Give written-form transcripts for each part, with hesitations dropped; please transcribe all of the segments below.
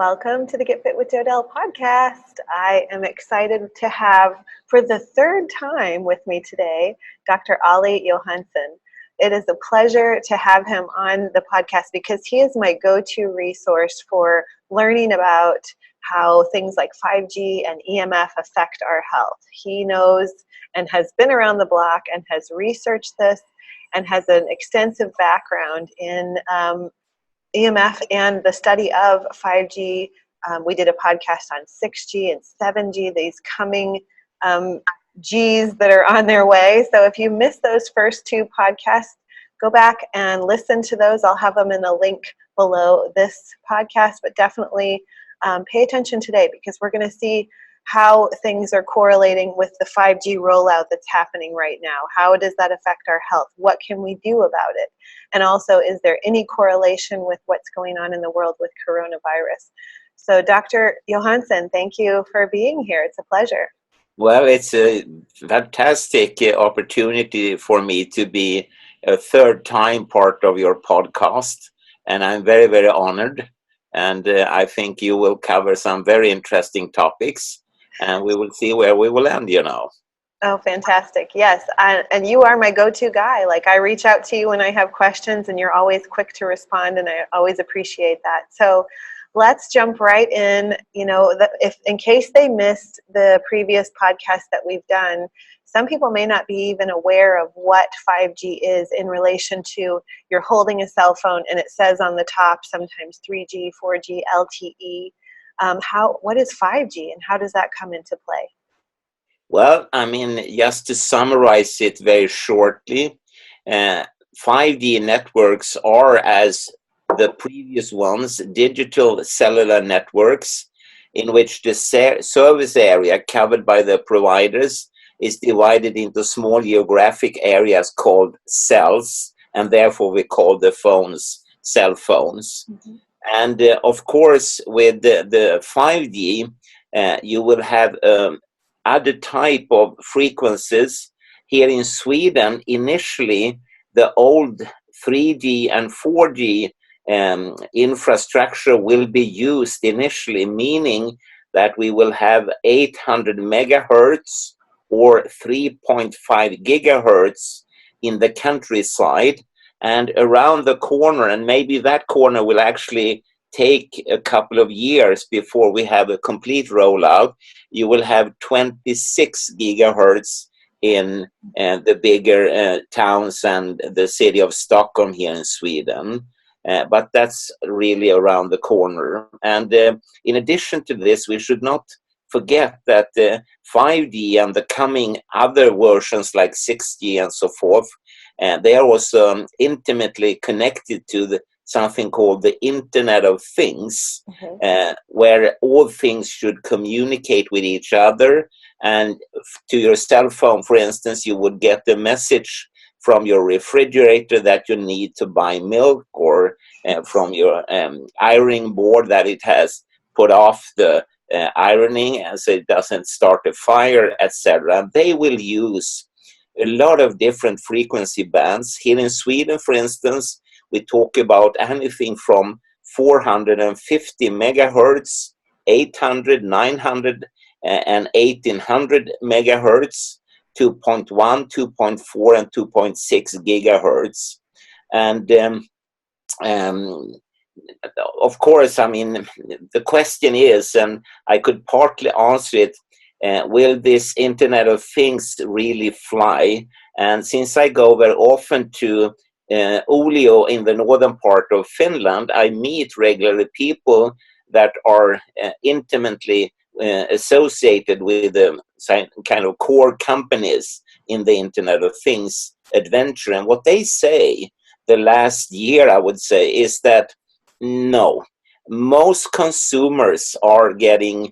welcome to the Get Fit with Dodell podcast. I am excited to have, for the third time with me today, Dr. Olle Johansson. It is a pleasure to have him on the podcast because he is my go-to resource for learning about how things like 5G and EMF affect our health. He knows and has been around the block and has researched this and has an extensive background in EMF and the study of 5G. We did a podcast on 6G and 7G, these coming Gs that are on their way. So if you missed those first two podcasts, go back and listen to those. I'll have them in a link below this podcast, but definitely pay attention today because we're going to see how things are correlating with the 5G rollout that's happening right now. How does that affect our health? What can we do about it? And also, is there any correlation with what's going on in the world with coronavirus? So Dr. Johansson, thank you for being here. It's a pleasure. Well, it's a fantastic opportunity for me to be a third time part of your podcast. And I'm very, very honored. And I think you will cover some very interesting topics. And we will see where we will end, Oh, fantastic. Yes. And you are my go-to guy. Like, I reach out to you when I have questions and you're always quick to respond. And I always appreciate that. So let's jump right in. If in case they missed the previous podcast that we've done, some people may not be even aware of what 5G is in relation to you're holding a cell phone and it says on the top sometimes 3G, 4G, LTE. What is 5G and how does that come into play? Well, just to summarize it very shortly, 5G networks are, as the previous ones, digital cellular networks in which the service area covered by the providers is divided into small geographic areas called cells, and therefore we call the phones cell phones. Mm-hmm. And of course, with the 5G, you will have other type of frequencies. Here in Sweden, initially, the old 3G and 4G infrastructure will be used initially, meaning that we will have 800 megahertz or 3.5 gigahertz in the countryside. And around the corner, and maybe that corner will actually take a couple of years before we have a complete rollout, you will have 26 gigahertz in the bigger towns and the city of Stockholm here in Sweden. But that's really around the corner. And in addition to this, we should not forget that 5G and the coming other versions like 6G and so forth, they are also intimately connected to something called the Internet of Things, where all things should communicate with each other. And to your cell phone, for instance, you would get a message from your refrigerator that you need to buy milk, or from your ironing board that it has put off the ironing and so it doesn't start a fire, etc. They will use a lot of different frequency bands. Here in Sweden, for instance, we talk about anything from 450 megahertz, 800, 900, and 1800 megahertz, 2.1, 2.4, and 2.6 gigahertz. And of course, the question is, and I could partly answer it, will this Internet of Things really fly? And since I go very often to Oulu in the northern part of Finland, I meet regularly people that are intimately associated with kind of core companies in the Internet of Things adventure. And what they say the last year, I would say, is that no, most consumers are getting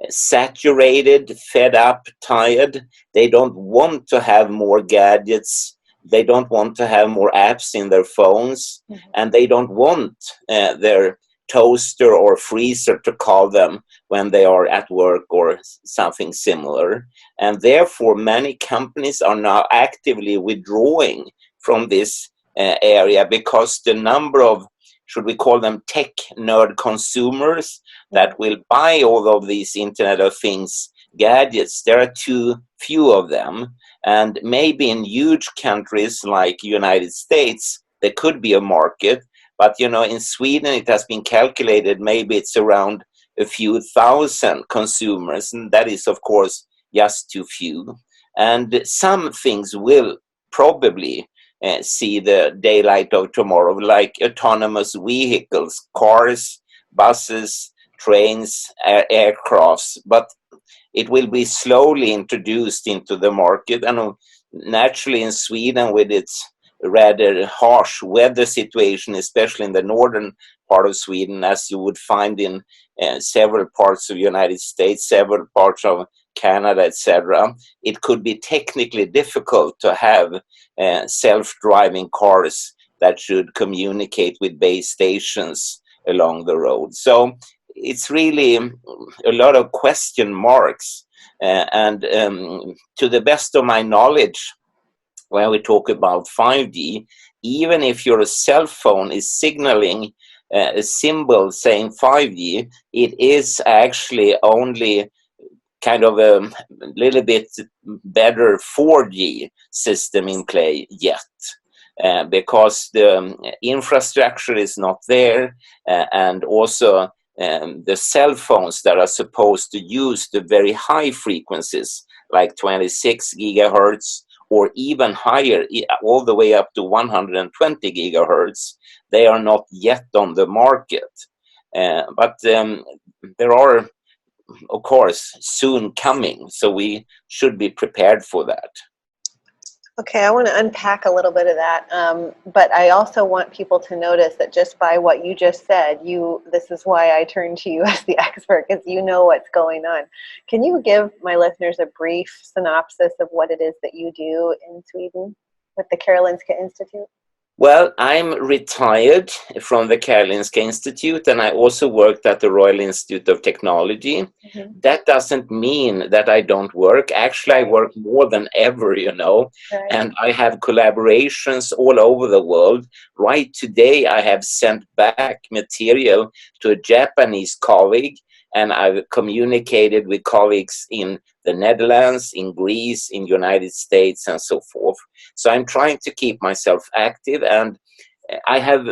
saturated, fed up, tired. They don't want to have more gadgets. They don't want to have more apps in their phones. And they don't want their toaster or freezer to call them when they are at work or something similar. And therefore, many companies are now actively withdrawing from this area because the number of should we call them tech nerd consumers that will buy all of these Internet of Things gadgets. There are too few of them. And maybe in huge countries like United States, there could be a market. But, in Sweden, it has been calculated, maybe it's around a few thousand consumers. And that is, of course, just too few. And some things will probably see the daylight of tomorrow, like autonomous vehicles, cars, buses, trains, aircrafts. But it will be slowly introduced into the market. And naturally in Sweden, with its rather harsh weather situation, especially in the northern part of Sweden, as you would find in several parts of the United States, several parts of Canada, etc., it could be technically difficult to have self-driving cars that should communicate with base stations along the road. So it's really a lot of question marks. And to the best of my knowledge, when we talk about 5G, even if your cell phone is signaling a symbol saying 5G, it is actually only kind of a little bit better 4G system in play yet. Because the infrastructure is not there, and also the cell phones that are supposed to use the very high frequencies, like 26 gigahertz or even higher, all the way up to 120 gigahertz, they are not yet on the market. But there are, of course, soon coming, so we should be prepared for that. Okay, I want to unpack a little bit of that, but I also want people to notice that just by what you just said, this is why I turned to you as the expert, because you know what's going on. Can you give my listeners a brief synopsis of what it is that you do in Sweden with the Karolinska Institute? Well, I'm retired from the Karolinska Institute, and I also worked at the Royal Institute of Technology. Mm-hmm. That doesn't mean that I don't work. Actually, I work more than ever, right. And I have collaborations all over the world. Right today, I have sent back material to a Japanese colleague, and I've communicated with colleagues in the Netherlands, in Greece, in the United States, and so forth. So I'm trying to keep myself active, and I have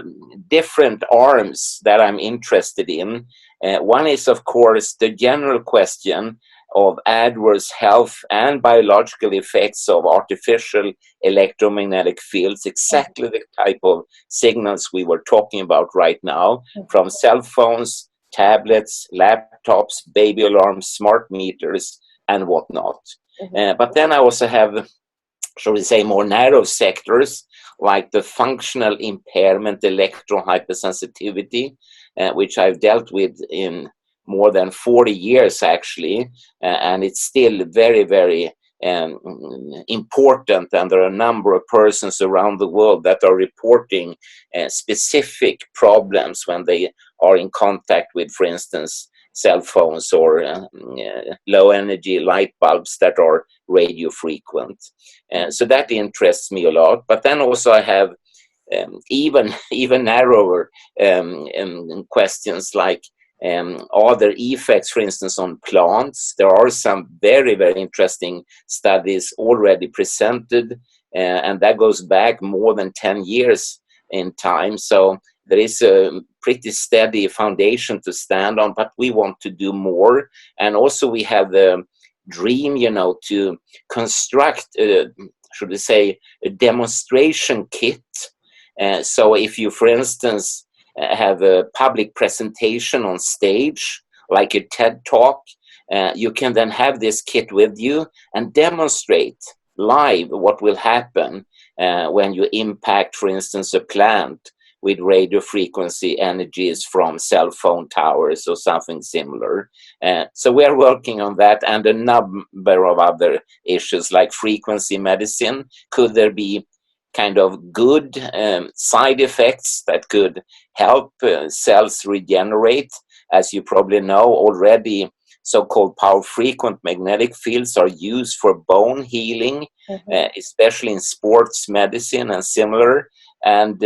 different arms that I'm interested in. One is, of course, the general question of adverse health and biological effects of artificial electromagnetic fields, exactly the type of signals we were talking about right now, from cell phones, tablets, laptops, baby alarms, smart meters, and whatnot. Mm-hmm. But then I also have, shall we say, more narrow sectors, like the functional impairment, electron hypersensitivity, which I've dealt with in more than 40 years, actually, and it's still very, very important, and there are a number of persons around the world that are reporting specific problems when they are in contact with, for instance, cell phones or low energy light bulbs that are radio frequent. So that interests me a lot. But then also I have even narrower questions like, are there effects, for instance, on plants? There are some very, very interesting studies already presented, and that goes back more than 10 years in time. So there is a pretty steady foundation to stand on, but we want to do more. And also we have the dream, to construct, should we say, a demonstration kit. So if you, for instance, have a public presentation on stage, like a TED Talk, you can then have this kit with you and demonstrate live what will happen when you impact, for instance, a plant with radio frequency energies from cell phone towers or something similar. So we are working on that, and a number of other issues like frequency medicine. Could there be kind of good side effects that could help cells regenerate? As you probably know already, so-called power frequent magnetic fields are used for bone healing, especially in sports medicine and similar. And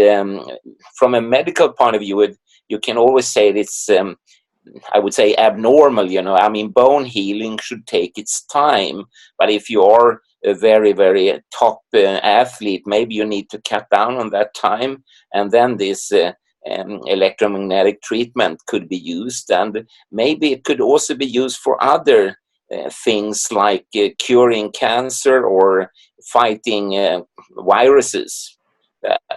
from a medical point of view, you can always say it's, I would say, abnormal. I mean, bone healing should take its time. But if you are a very, very top athlete, maybe you need to cut down on that time. And then this electromagnetic treatment could be used. And maybe it could also be used for other things like curing cancer or fighting viruses.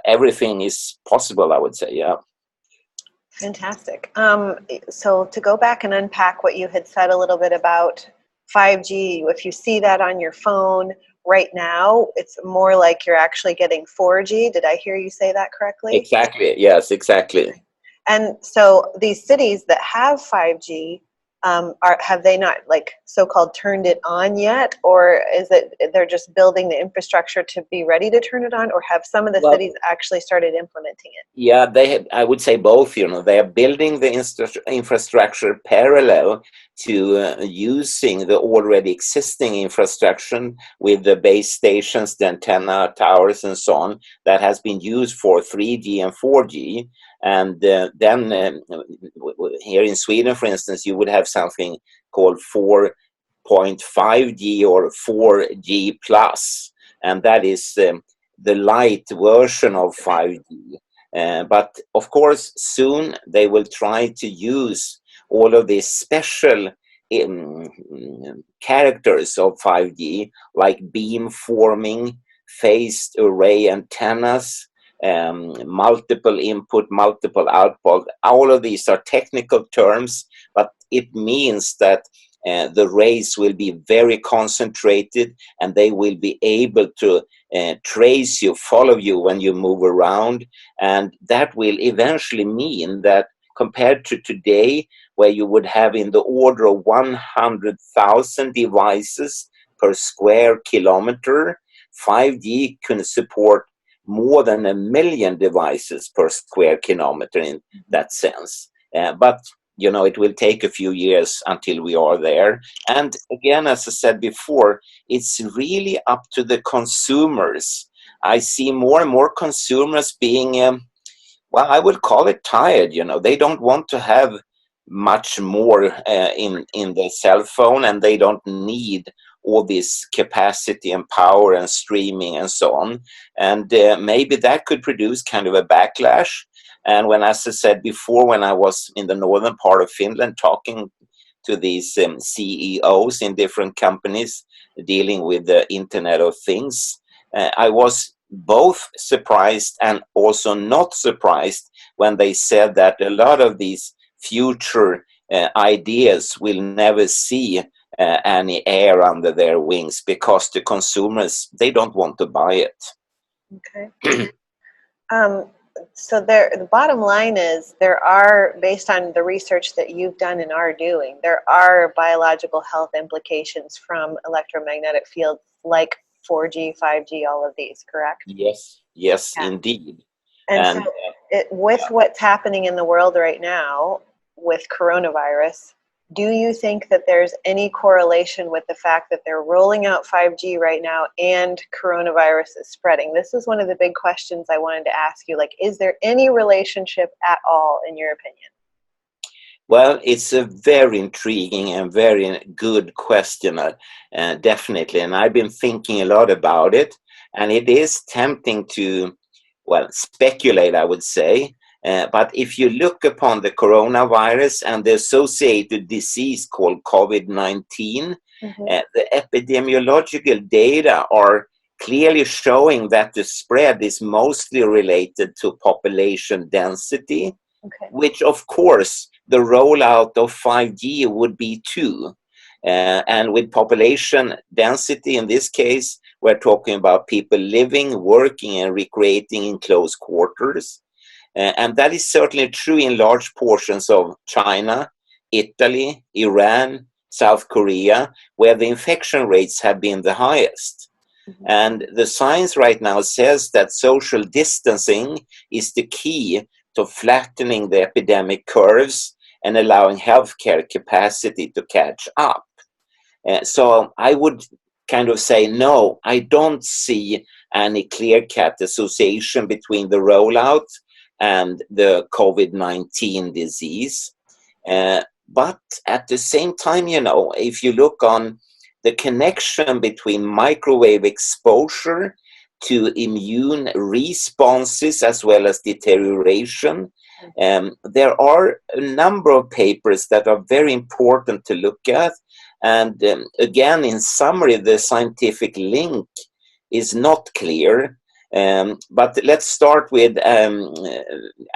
Everything is possible, I would say, yeah. Fantastic. So to go back and unpack what you had said a little bit about 5G, if you see that on your phone right now, it's more like you're actually getting 4G. Did I hear you say that correctly? Exactly. Yes, exactly. And so these cities that have 5G, have they not like so-called turned it on yet, or is it they're just building the infrastructure to be ready to turn it on, or have some of the cities actually started implementing it? Yeah, I would say both. They are building the infrastructure parallel to using the already existing infrastructure with the base stations, the antenna towers, and so on that has been used for 3G and 4G. And then here in Sweden, for instance, you would have something called 4.5G or 4G plus, and that is the light version of 5G. But of course, soon they will try to use all of these special characters of 5G, like beamforming, phased array antennas, multiple input, multiple output. All of these are technical terms, but it means that the rays will be very concentrated, and they will be able to trace you, follow you when you move around. And that will eventually mean that compared to today, where you would have in the order of 100,000 devices per square kilometer, 5G can support more than 1 million devices per square kilometer in that sense. But it will take a few years until we are there. And again, as I said before, it's really up to the consumers. I see more and more consumers being, I would call it tired. They don't want to have much more in their cell phone, and they don't need all this capacity and power and streaming and so on. And maybe that could produce kind of a backlash. And as I said before, when I was in the northern part of Finland talking to these CEOs in different companies dealing with the Internet of Things, I was both surprised and also not surprised when they said that a lot of these future ideas will never see any air under their wings, because the consumers, they don't want to buy it. Okay. So the bottom line is there are, based on the research that you've done and are doing, there are biological health implications from electromagnetic fields like 4G, 5G, all of these, correct? Yes, yeah. Indeed. And so with what's happening in the world right now with coronavirus, do you think that there's any correlation with the fact that they're rolling out 5G right now and coronavirus is spreading? This is one of the big questions I wanted to ask you. Like, is there any relationship at all, in your opinion? Well, it's a very intriguing and very good question, definitely. And I've been thinking a lot about it. And it is tempting to, speculate, I would say. But if you look upon the coronavirus and the associated disease called COVID-19, the epidemiological data are clearly showing that the spread is mostly related to population density, which, of course, the rollout of 5G would be too. And with population density, in this case, we're talking about people living, working, and recreating in close quarters. And that is certainly true in large portions of China, Italy, Iran, South Korea, where the infection rates have been the highest. And the science right now says that social distancing is the key to flattening the epidemic curves and allowing healthcare capacity to catch up. So I would kind of say, no, I don't see any clear-cut association between the rollout and the COVID-19 disease. But at the same time, if you look on the connection between microwave exposure to immune responses as well as deterioration, there are a number of papers that are very important to look at. And again, in summary, the scientific link is not clear. But let's start with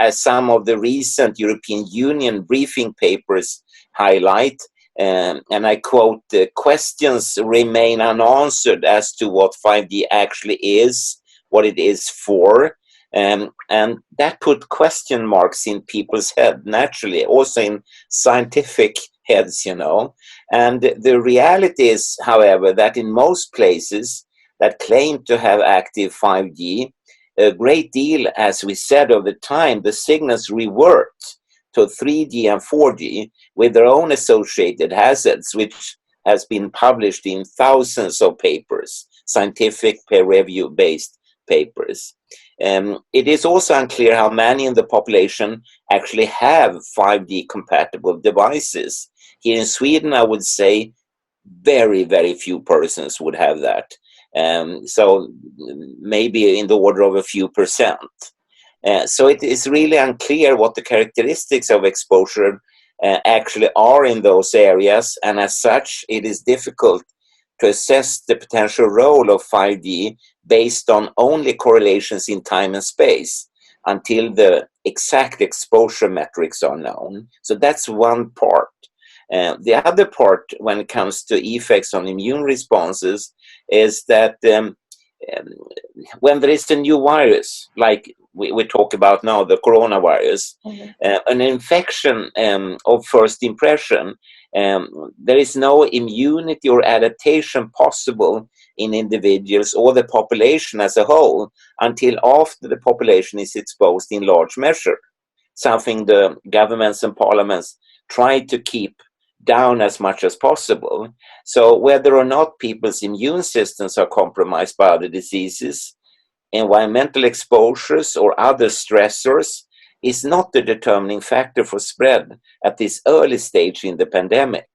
as some of the recent European Union briefing papers highlight. And I quote, questions remain unanswered as to what 5G actually is, what it is for. And that put question marks in people's head, naturally, also in scientific heads, And the reality is, however, that in most places that claim to have active 5G, a great deal, as we said, of the time, the signals revert to 3G and 4G with their own associated hazards, which has been published in thousands of papers, scientific peer-review-based papers. It is also unclear how many in the population actually have 5G compatible devices. Here in Sweden, I would say very, very few persons would have that. So maybe in the order of a few percent. So it is really unclear what the characteristics of exposure actually are in those areas. And as such, it is difficult to assess the potential role of 5G based on only correlations in time and space until the exact exposure metrics are known. So that's one part. The other part, when it comes to effects on immune responses, is that when there is a new virus, like we talk about now, the coronavirus, an infection of first impression, there is no immunity or adaptation possible in individuals or the population as a whole until after the population is exposed in large measure, something the governments and parliaments try to keep down as much as possible. So whether or not people's immune systems are compromised by other diseases, environmental exposures or other stressors is not the determining factor for spread at this early stage in the pandemic.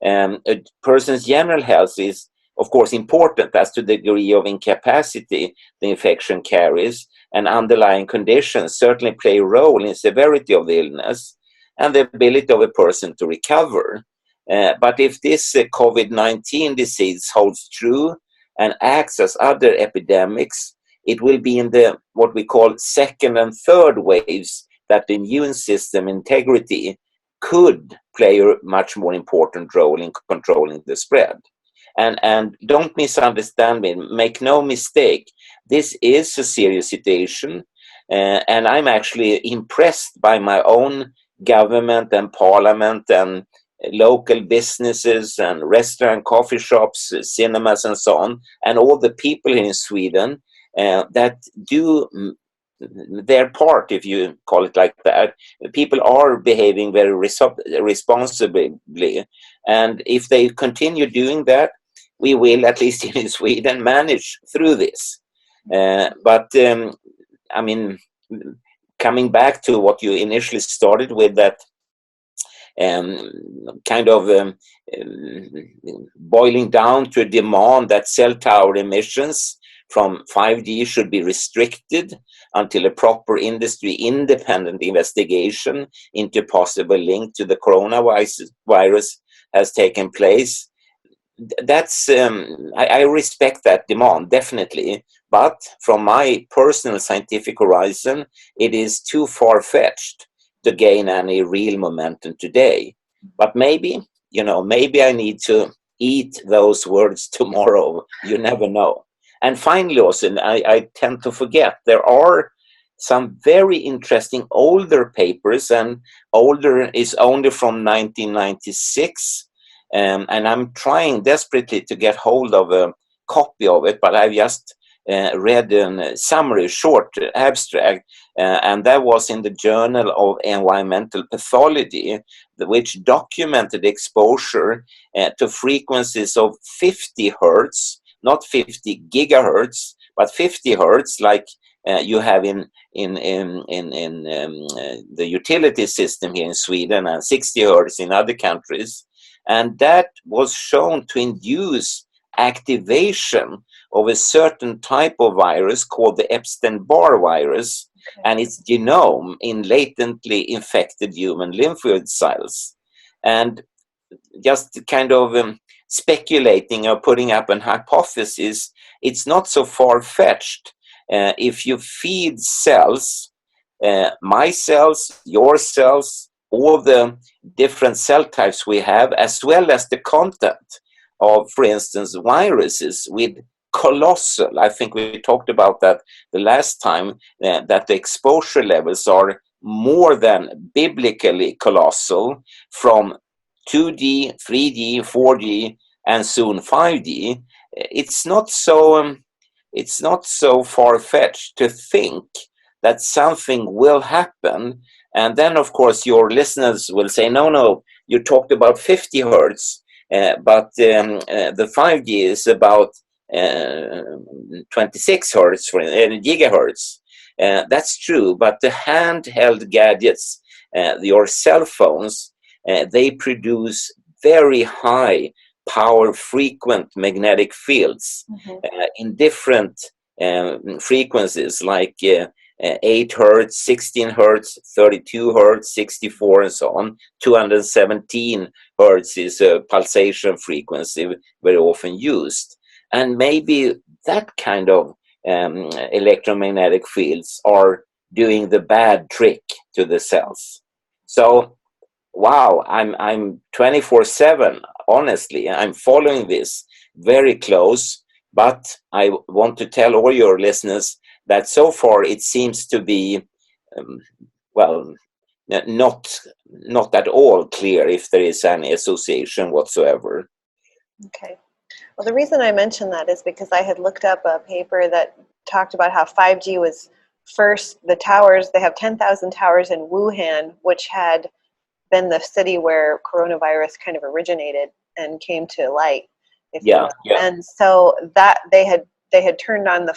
A person's general health is, of course, important as to the degree of incapacity the infection carries, and underlying conditions certainly play a role in severity of the illness and the ability of a person to recover. But if this COVID-19 disease holds true and acts as other epidemics, it will be in the what we call second and third waves that the immune system integrity could play a much more important role in controlling the spread. And don't misunderstand me, make no mistake, this is a serious situation, and I'm actually impressed by my own government and parliament and local businesses and restaurant, coffee shops, cinemas and so on, and all the people in Sweden that do their part, if you call it like that. People are behaving very responsibly, and if they continue doing that, we will, at least in Sweden, manage through this. But I mean, coming back to what you initially started with, that kind of boiling down to a demand that cell tower emissions from 5G should be restricted until a proper industry-independent investigation into possible link to the coronavirus has taken place. That's I respect that demand, definitely, but from my personal scientific horizon, it is too far-fetched to gain any real momentum today. But maybe, maybe I need to eat those words tomorrow. You never know. And finally, also, I tend to forget, there are some very interesting older papers, and older is only from 1996. And I'm trying desperately to get hold of a copy of it, but I've just read a summary, short abstract, and that was in the Journal of Environmental Pathology, which documented exposure to frequencies of 50 hertz, not 50 gigahertz, but 50 hertz, like you have in the utility system here in Sweden, and 60 hertz in other countries. And that was shown to induce activation of a certain type of virus called the Epstein-Barr virus and its genome in latently infected human lymphoid cells. And just kind of speculating or putting up an hypothesis, it's not so far-fetched. If you feed cells, my cells, your cells, all the different cell types we have, as well as the content of, for instance, viruses with colossal, I think we talked about that the last time, that the exposure levels are more than biblically colossal, from 2D, 3D, 4D, and soon 5D. It's not so far-fetched to think that something will happen. And then, of course, your listeners will say, no, you talked about 50 hertz, but the 5G is about 26 hertz, gigahertz. That's true, but the handheld gadgets, your cell phones, they produce very high power frequent magnetic fields in different frequencies, like 8 hertz, 16 hertz, 32 hertz, 64, and so on. 217 hertz is a pulsation frequency very often used. And maybe that kind of electromagnetic fields are doing the bad trick to the cells. So, wow, I'm 24/7, honestly. I'm following this very close, but I want to tell all your listeners that so far it seems to be, not at all clear if there is any association whatsoever. Okay. Well, the reason I mentioned that is because I had looked up a paper that talked about how 5G was first, the towers, they have 10,000 towers in Wuhan, which had been the city where coronavirus kind of originated and came to light, if you will. And so that they had turned on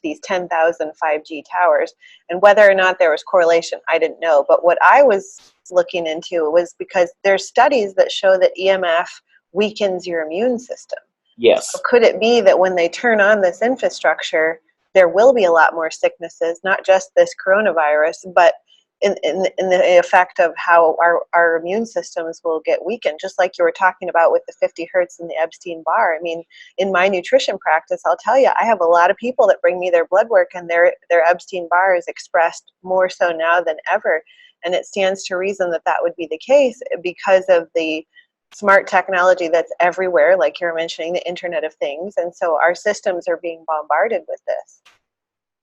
these 10,000 5G towers, and whether or not there was correlation, I didn't know. But what I was looking into was because there's studies that show that EMF weakens your immune system. Yes. So could it be that when they turn on this infrastructure, there will be a lot more sicknesses, not just this coronavirus, but in the effect of how our immune systems will get weakened, just like you were talking about with the 50 hertz and the Epstein-Barr. I mean, in my nutrition practice, I'll tell you, I have a lot of people that bring me their blood work, and their Epstein-Barr is expressed more so now than ever. And it stands to reason that would be the case because of the smart technology that's everywhere, like you're mentioning, the Internet of Things. And so our systems are being bombarded with this.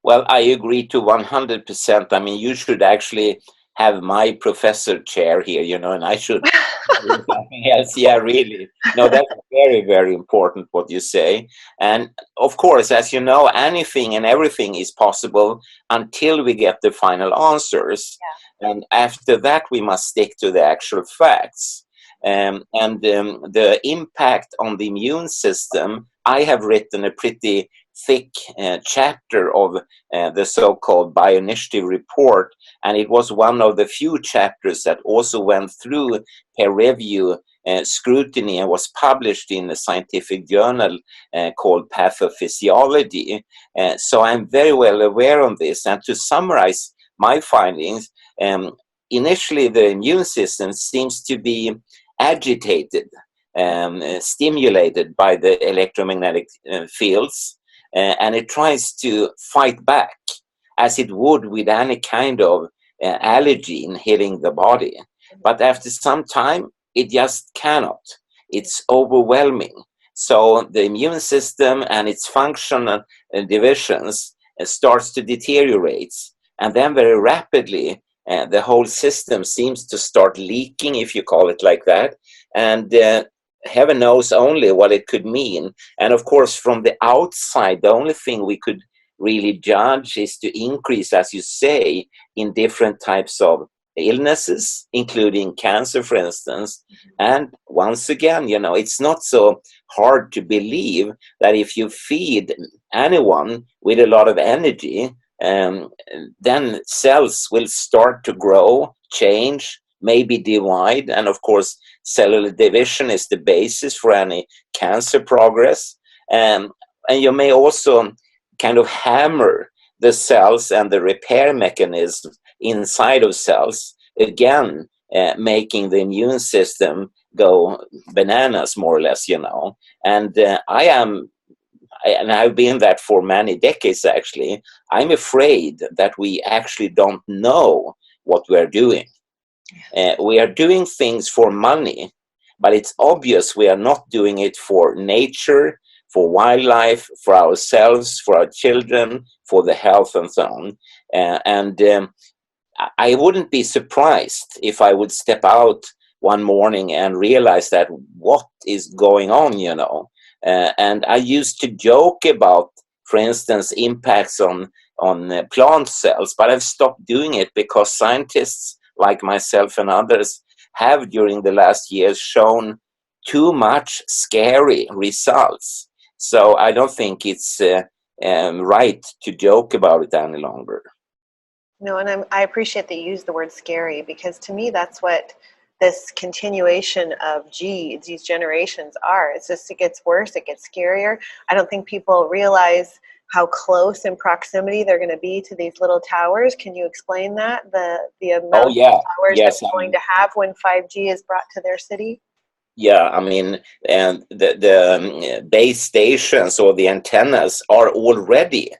Well, I agree to 100%. I mean, you should actually have my professor chair here, and I should do something else. Yeah, really. No, that's very, very important what you say. And of course, as you know, anything and everything is possible until we get the final answers. Yeah. And after that, we must stick to the actual facts. The impact on the immune system, I have written a pretty thick chapter of the so-called bioinitiative report, and it was one of the few chapters that also went through peer review scrutiny and was published in a scientific journal called Pathophysiology. So I'm very well aware of this. And to summarize my findings, initially the immune system seems to be agitated, stimulated by the electromagnetic fields, and it tries to fight back as it would with any kind of allergen hitting the body. But after some time, it just cannot. It's overwhelming. So the immune system and its functional divisions starts to deteriorate. And then very rapidly, the whole system seems to start leaking, if you call it like that. And heaven knows only what it could mean. And of course, from the outside, the only thing we could really judge is to increase, as you say, in different types of illnesses, including cancer, for instance. And once again, it's not so hard to believe that if you feed anyone with a lot of energy, then cells will start to grow, change, maybe divide. And of course, cellular division is the basis for any cancer progress. And you may also kind of hammer the cells and the repair mechanism inside of cells, again, making the immune system go bananas, more or less, And I've been that for many decades, actually. I'm afraid that we actually don't know what we're doing. We are doing things for money, but it's obvious we are not doing it for nature, for wildlife, for ourselves, for our children, for the health, and so on. I wouldn't be surprised if I would step out one morning and realize that what is going on, And I used to joke about, for instance, impacts on plant cells, but I've stopped doing it because scientists like myself and others have during the last years shown too much scary results. So I don't think it's right to joke about it any longer. No, and I appreciate that you use the word scary, because to me that's what this continuation of genes, these generations are. It's just, it gets worse, it gets scarier. I don't think people realize how close in proximity they're going to be to these little towers. Can you explain that? The amount of towers that we're going to have when 5G is brought to their city? Yeah, I mean, and the base stations or the antennas are already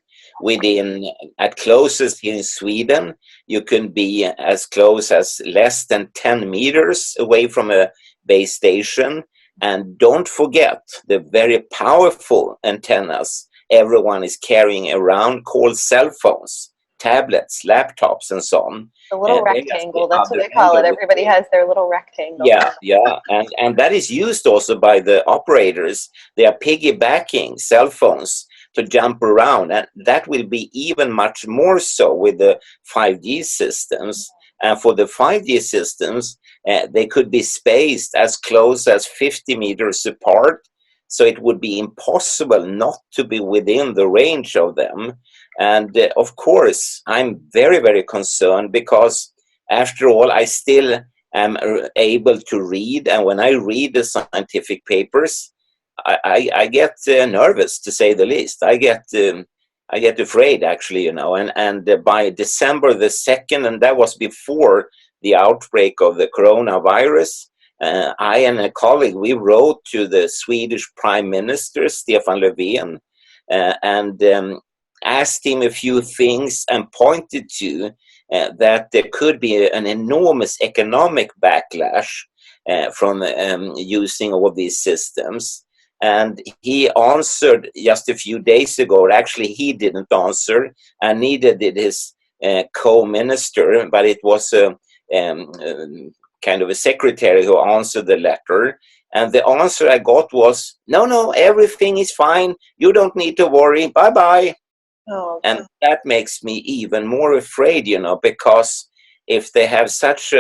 within, at closest here in Sweden, you can be as close as less than 10 meters away from a base station. And don't forget the very powerful antennas everyone is carrying around, called cell phones, tablets, laptops, and so on. The little rectangle, that's what they call it. Everybody has their little rectangle. Yeah. And that is used also by the operators. They are piggybacking cell phones to jump around. And that will be even much more so with the 5G systems. And for the 5G systems, they could be spaced as close as 50 meters apart. So it would be impossible not to be within the range of them. And of course, I'm very, very concerned because, after all, I still am able to read. And when I read the scientific papers, I get nervous, to say the least. I get afraid, actually, And by December the 2nd, and that was before the outbreak of the coronavirus, I and a colleague, we wrote to the Swedish Prime Minister, Stefan Löfven, and asked him a few things and pointed to that there could be an enormous economic backlash from using all these systems. And he answered just a few days ago, or actually he didn't answer, and neither did his co-minister, but it was a kind of a secretary who answered the letter. And the answer I got was, no, everything is fine. You don't need to worry. Bye-bye. Oh, okay. And that makes me even more afraid, because if they have such,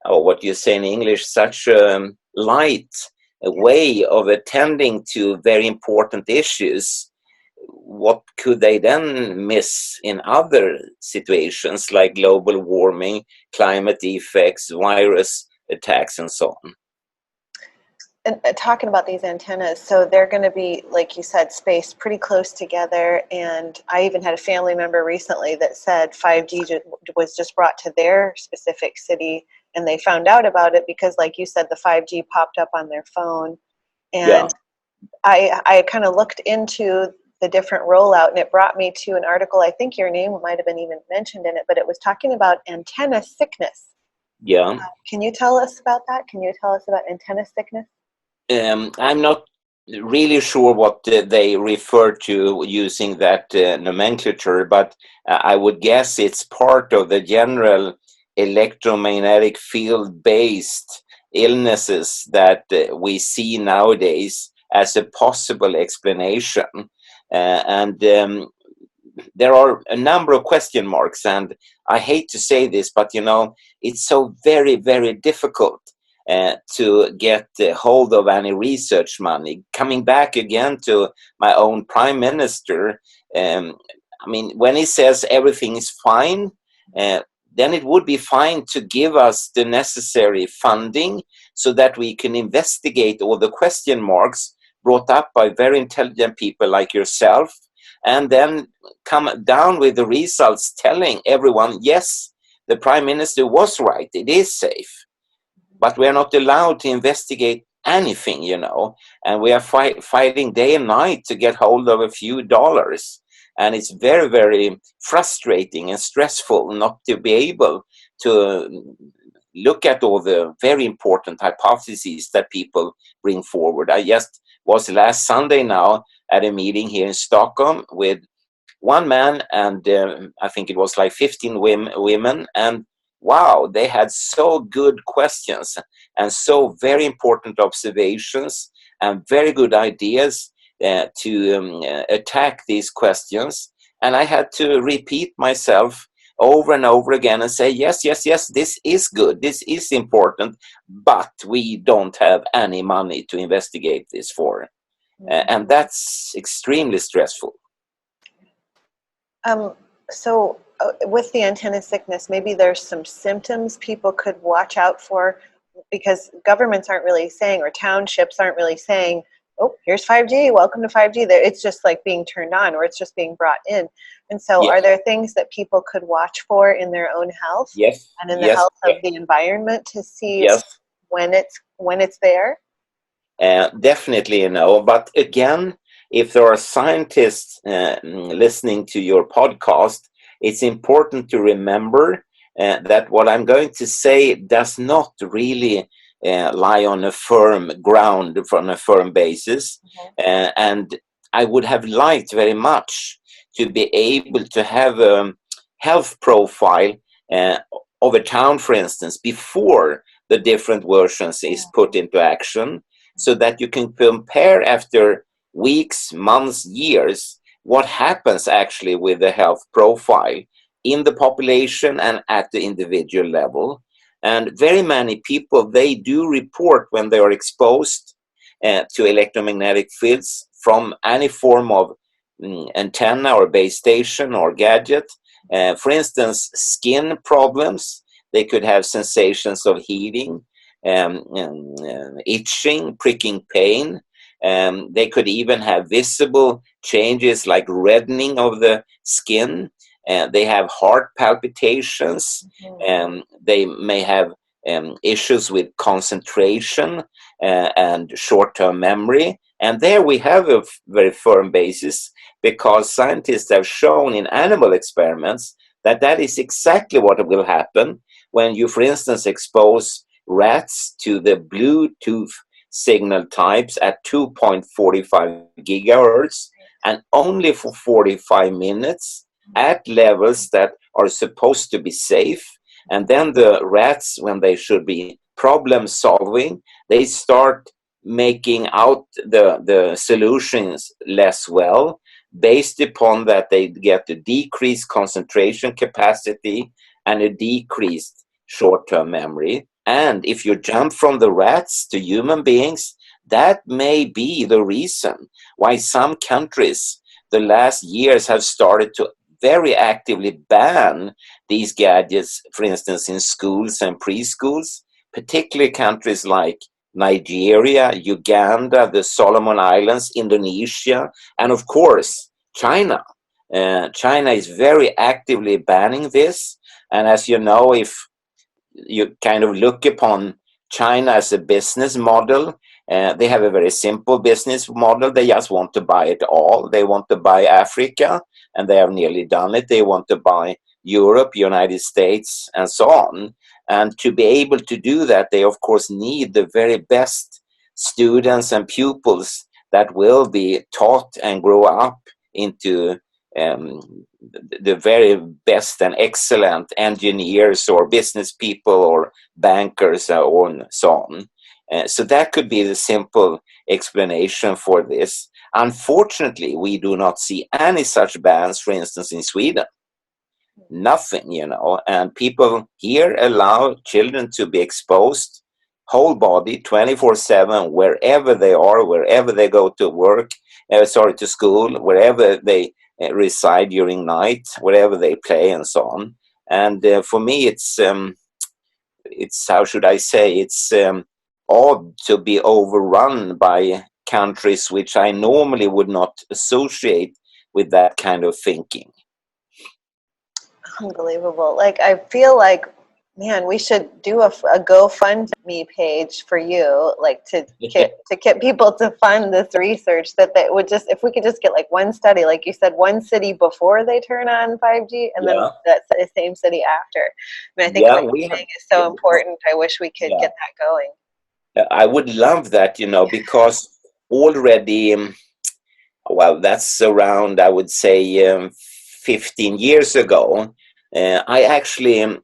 what you say in English, such light a way of attending to very important issues, what could they then miss in other situations like global warming, climate effects, virus attacks, and so on? And talking about these antennas, so they're going to be, like you said, spaced pretty close together. And I even had a family member recently that said 5G was just brought to their specific city, and they found out about it because, like you said, the 5G popped up on their phone. And I kind of looked into the different rollout, and it brought me to an article. I think your name might have been even mentioned in it, but it was talking about antenna sickness. Yeah. Can you tell us about that? Can you tell us about antenna sickness? I'm not really sure what they refer to using that nomenclature, but I would guess it's part of the general electromagnetic field-based illnesses that we see nowadays as a possible explanation. And there are a number of question marks, and I hate to say this, but it's so very, very difficult to get hold of any research money. Coming back again to my own prime minister, I mean, when he says everything is fine, then it would be fine to give us the necessary funding so that we can investigate all the question marks brought up by very intelligent people like yourself, and then come down with the results telling everyone, yes, the prime minister was right, it is safe. But we are not allowed to investigate anything, and we are fighting day and night to get hold of a few dollars. And it's very, very frustrating and stressful not to be able to look at all the very important hypotheses that people bring forward. I just was last Sunday now at a meeting here in Stockholm with one man, and I think it was like 15 women, and wow, they had so good questions and so very important observations and very good ideas to attack these questions. And I had to repeat myself over and over again and say, yes, this is good, this is important, but we don't have any money to investigate this for. And that's extremely stressful. So with the antenna sickness, maybe there's some symptoms people could watch out for, because governments aren't really saying, or townships aren't really saying, oh, here's 5G, welcome to 5G. It's just like being turned on, or it's just being brought in. And so are there things that people could watch for in their own health and in the health of the environment to see when it's there? Definitely, but again, if there are scientists listening to your podcast, it's important to remember that what I'm going to say does not really lie on a firm ground, on a firm basis. And I would have liked very much to be able to have a health profile of a town, for instance, before the different versions is put into action, so that you can compare after weeks, months, years, what happens actually with the health profile in the population and at the individual level. And very many people, they do report when they are exposed to electromagnetic fields from any form of antenna or base station or gadget. For instance, skin problems. They could have sensations of heating, itching, pricking pain. They could even have visible changes like reddening of the skin. They have heart palpitations. They may have issues with concentration and short-term memory. And there we have a very firm basis, because scientists have shown in animal experiments that that is exactly what will happen when you, for instance, expose rats to the Bluetooth signal types at 2.45 gigahertz and only for 45 minutes at levels that are supposed to be safe. And then the rats, when they should be problem solving, they start making out the solutions less well, based upon that they get a decreased concentration capacity and a decreased short-term memory. And if you jump from the rats to human beings, that may be the reason why some countries the last years have started to very actively ban these gadgets, for instance, in schools and preschools, particularly countries like Nigeria, Uganda, the Solomon Islands, Indonesia, and of course, China. China is very actively banning this. And as you know, if you kind of look upon China as a business model, they have a very simple business model. They just want to buy it all. They want to buy Africa, and they have nearly done it. They want to buy Europe, United States, and so on. And to be able to do that, they of course need the very best students and pupils that will be taught and grow up into the very best and excellent engineers or business people or bankers or so on. So that could be the simple explanation for this. Unfortunately, we do not see any such bans, for instance, in Sweden. Nothing, and people here allow children to be exposed whole body 24/7 wherever they are, wherever they go to work, to school, wherever they reside during night, wherever they play and so on. And for me, it's how should I say, it's odd to be overrun by countries which I normally would not associate with that kind of thinking. Unbelievable. Like, I feel like, man, we should do a GoFundMe page for you, like to get people to fund this research, that they would just, if we could just get like one study, like you said, one city before they turn on 5G, and then the same city after. I mean, I think what you're saying is so important. I wish we could get that going. I would love that, because already, well, that's around, I would say, 15 years ago, I actually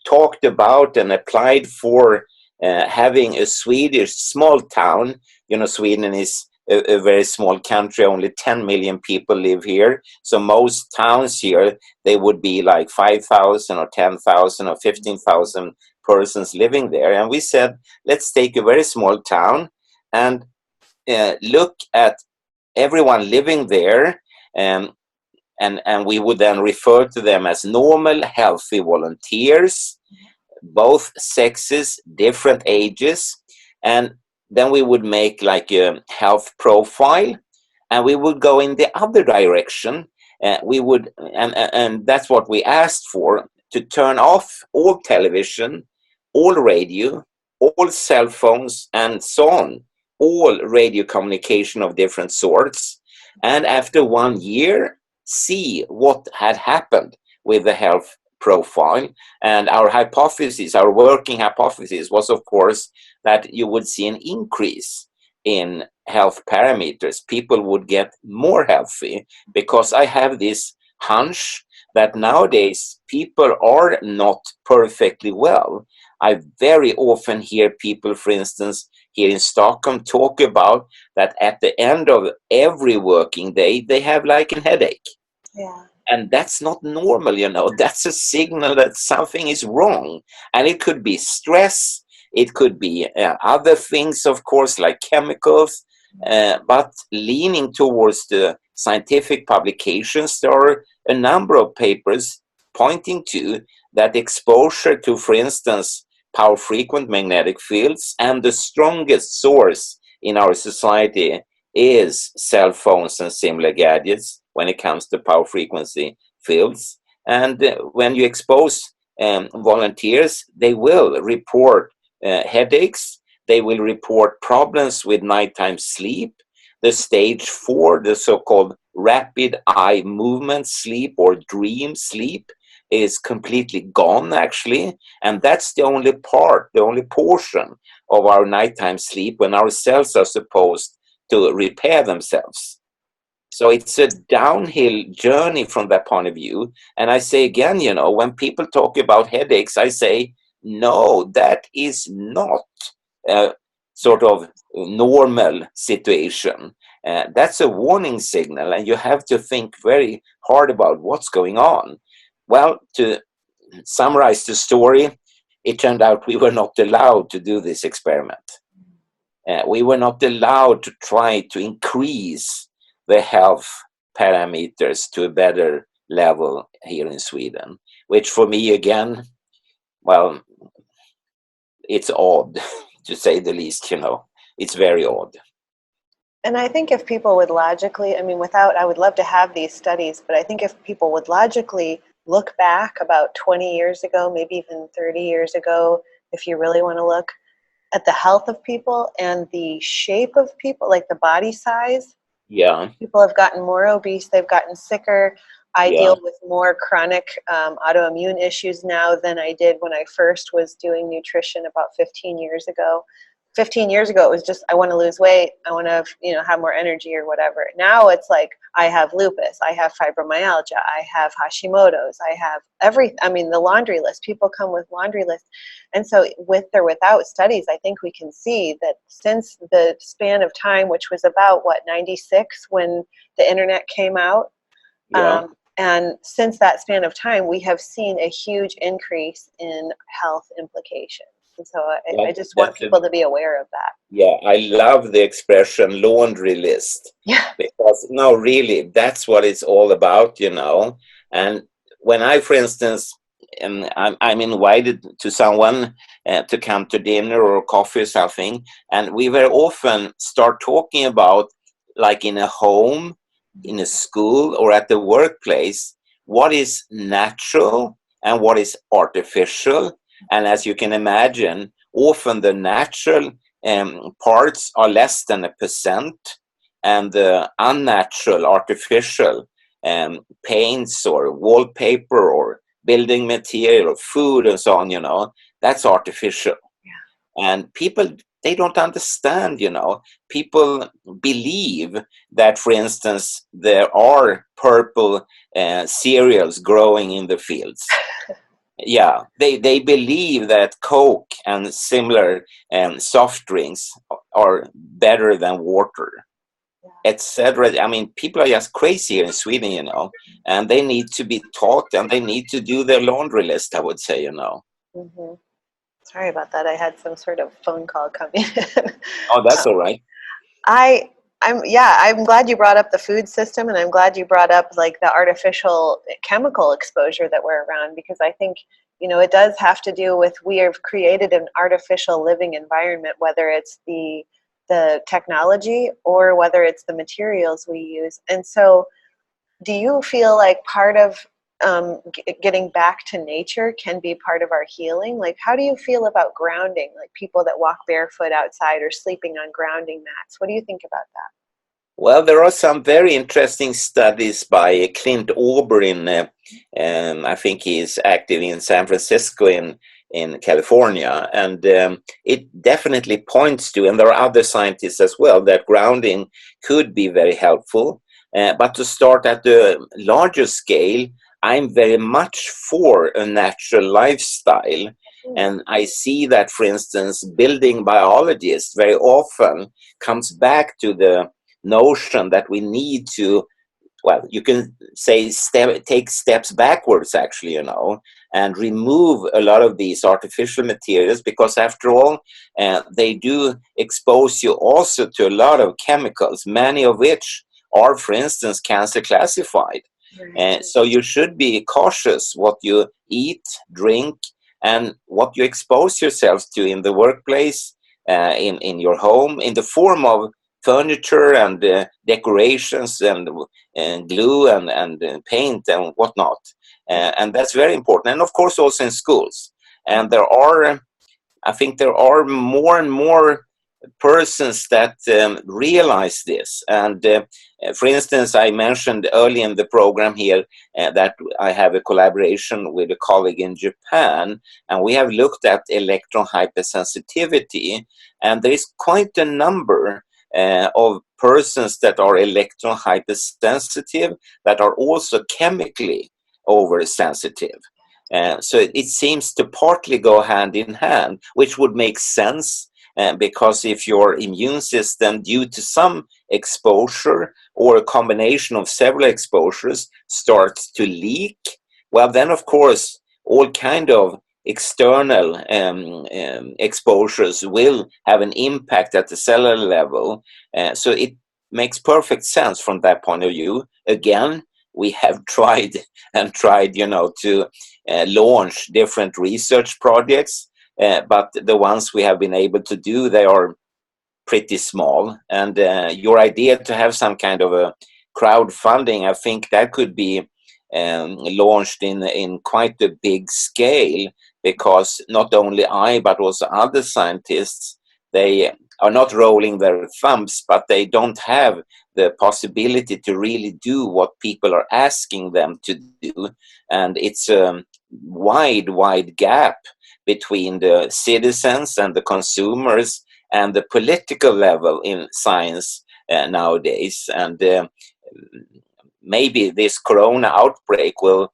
talked about and applied for having a Swedish small town. Sweden is a very small country, only 10 million people live here. So most towns here, they would be like 5,000 or 10,000 or 15,000 persons living there. And we said, let's take a very small town and look at everyone living there, and we would then refer to them as normal, healthy volunteers, both sexes, different ages, and then we would make like a health profile, and we would go in the other direction. We would, and that's what we asked for, to turn off all television, all radio, all cell phones, and so on, all radio communication of different sorts. And after 1 year, see what had happened with the health profile. And our hypothesis, our working hypothesis, was of course that you would see an increase in health parameters. People would get more healthy, because I have this hunch that nowadays people are not perfectly well. I very often hear people, for instance, here in Stockholm, talk about that at the end of every working day, they have like a headache. Yeah. And that's not normal, That's a signal that something is wrong. And it could be stress. It could be other things, of course, like chemicals. But leaning towards the scientific publications, there are a number of papers pointing to that exposure to, for instance, power frequent magnetic fields, and the strongest source in our society is cell phones and similar gadgets when it comes to power frequency fields. And when you expose volunteers, they will report headaches, they will report problems with nighttime sleep, the stage 4, the so-called rapid eye movement sleep or dream sleep, is completely gone, actually. And that's the only portion of our nighttime sleep when our cells are supposed to repair themselves. So it's a downhill journey from that point of view. And I say again, when people talk about headaches, I say, no, that is not a sort of normal situation. That's a warning signal, and you have to think very hard about what's going on. Well, to summarize the story, it turned out we were not allowed to do this experiment. We were not allowed to try to increase the health parameters to a better level here in Sweden, which for me, again, well, it's odd to say the least, It's very odd. And I think if people would logically, I would love to have these studies, but I think if people would logically look back about 20 years ago, maybe even 30 years ago, if you really want to look at the health of people and the shape of people, like the body size. Yeah. People have gotten more obese, they've gotten sicker. I deal with more chronic autoimmune issues now than I did when I first was doing nutrition about 15 years ago. 15 years ago, it was just, I want to lose weight. I want to, have more energy or whatever. Now it's like, I have lupus, I have fibromyalgia, I have Hashimoto's, I have the laundry list. People come with laundry lists. And so with or without studies, I think we can see that since the span of time, which was about 96 when the internet came out, Yeah. and since that span of time, we have seen a huge increase in health implications. And so I just want people to be aware of that. Yeah, I love the expression laundry list. Yeah. Because, no, really, that's what it's all about, And when I, for instance, I'm invited to someone to come to dinner or coffee or something, and we very often start talking about, like in a home, in a school, or at the workplace, what is natural and what is artificial. And as you can imagine, often the natural parts are less than 1%, and the unnatural, artificial paints or wallpaper or building material or food and so on, that's artificial. Yeah. And people, they don't understand, People believe that, for instance, there are purple cereals growing in the fields. Yeah, they believe that Coke and similar soft drinks are better than water, etc. I mean, people are just crazy here in Sweden, and they need to be taught, and they need to do their laundry list, I would say, Mm-hmm. Sorry about that. I had some sort of phone call coming in. Oh, that's all right. I'm glad you brought up the food system, and I'm glad you brought up like the artificial chemical exposure that we're around, because I think, it does have to do with, we have created an artificial living environment, whether it's the technology or whether it's the materials we use. And so do you feel like part of getting back to nature can be part of our healing? Like, how do you feel about grounding, like people that walk barefoot outside or sleeping on grounding mats? What do you think about that? Well, there are some very interesting studies by Clint Oberyn. I think he's active in San Francisco in California. And it definitely points to, and there are other scientists as well, that grounding could be very helpful. But to start at the larger scale, I'm very much for a natural lifestyle. And I see that, for instance, building biologists very often comes back to the notion that we need to, well, you can say take steps backwards, actually, and remove a lot of these artificial materials, because after all, they do expose you also to a lot of chemicals, many of which are, for instance, cancer classified. So you should be cautious what you eat, drink, and what you expose yourselves to in the workplace, in your home, in the form of furniture and decorations and glue and paint and whatnot. And that's very important. And of course also in schools. And I think there are more and more persons that realize this. And for instance, I mentioned early in the program here that I have a collaboration with a colleague in Japan, and we have looked at electron hypersensitivity, and there is quite a number of persons that are electron hypersensitive that are also chemically oversensitive. So it seems to partly go hand in hand, which would make sense, because if your immune system, due to some exposure or a combination of several exposures, starts to leak, well, then of course all kind of external exposures will have an impact at the cellular level. So it makes perfect sense from that point of view. Again, we have tried to launch different research projects, but the ones we have been able to do, they are pretty small. And your idea to have some kind of a crowdfunding, I think that could be launched in quite a big scale, because not only I, but also other scientists, they are not rolling their thumbs, but they don't have the possibility to really do what people are asking them to do. And it's a wide gap between the citizens and the consumers and the political level in science nowadays. And maybe this corona outbreak will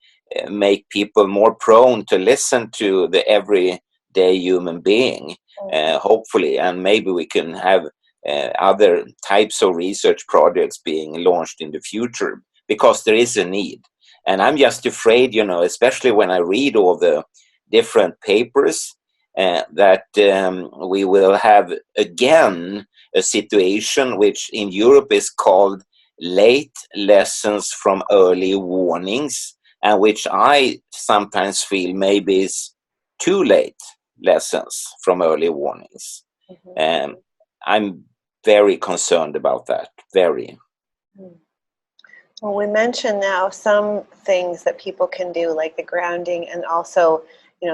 make people more prone to listen to the everyday human being, hopefully, and maybe we can have other types of research projects being launched in the future, because there is a need. And I'm just afraid, especially when I read all the different papers, that we will have again a situation which in Europe is called late lessons from early warnings, and which I sometimes feel maybe is too late lessons from early warnings. I'm very concerned about that, very. Well, we mentioned now some things that people can do, like the grounding, and also,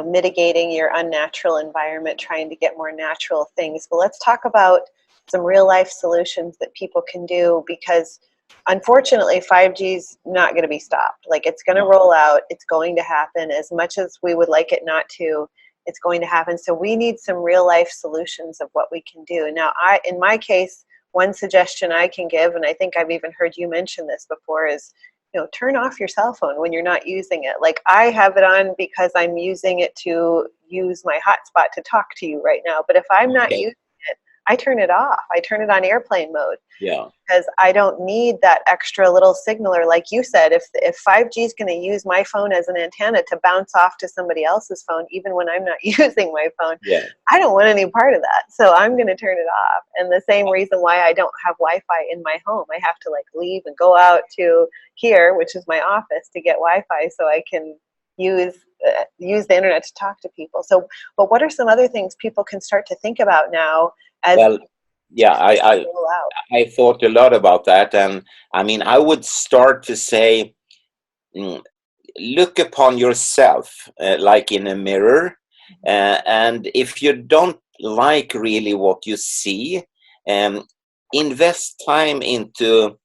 mitigating your unnatural environment, trying to get more natural things. But let's talk about some real life solutions that people can do, because unfortunately 5G is not going to be stopped. Like, it's going to roll out, it's going to happen. As much as we would like it not to, it's going to happen. So we need some real life solutions of what we can do. Now, in my case, one suggestion I can give, and I think I've even heard you mention this before, is turn off your cell phone when you're not using it. Like, I have it on because I'm using it to use my hotspot to talk to you right now. But if I'm not using it, I turn it off. I turn it on airplane mode. Yeah. Because I don't need that extra little signaler. Like you said, if 5G is going to use my phone as an antenna to bounce off to somebody else's phone, even when I'm not using my phone, I don't want any part of that. So I'm going to turn it off. And the same reason why I don't have Wi-Fi in my home. I have to leave and go out to here, which is my office, to get Wi-Fi so I can use the internet to talk to people. So, but what are some other things people can start to think about now as I thought a lot about that, and I would start to say, look upon yourself like in a mirror, and if you don't like really what you see, invest time into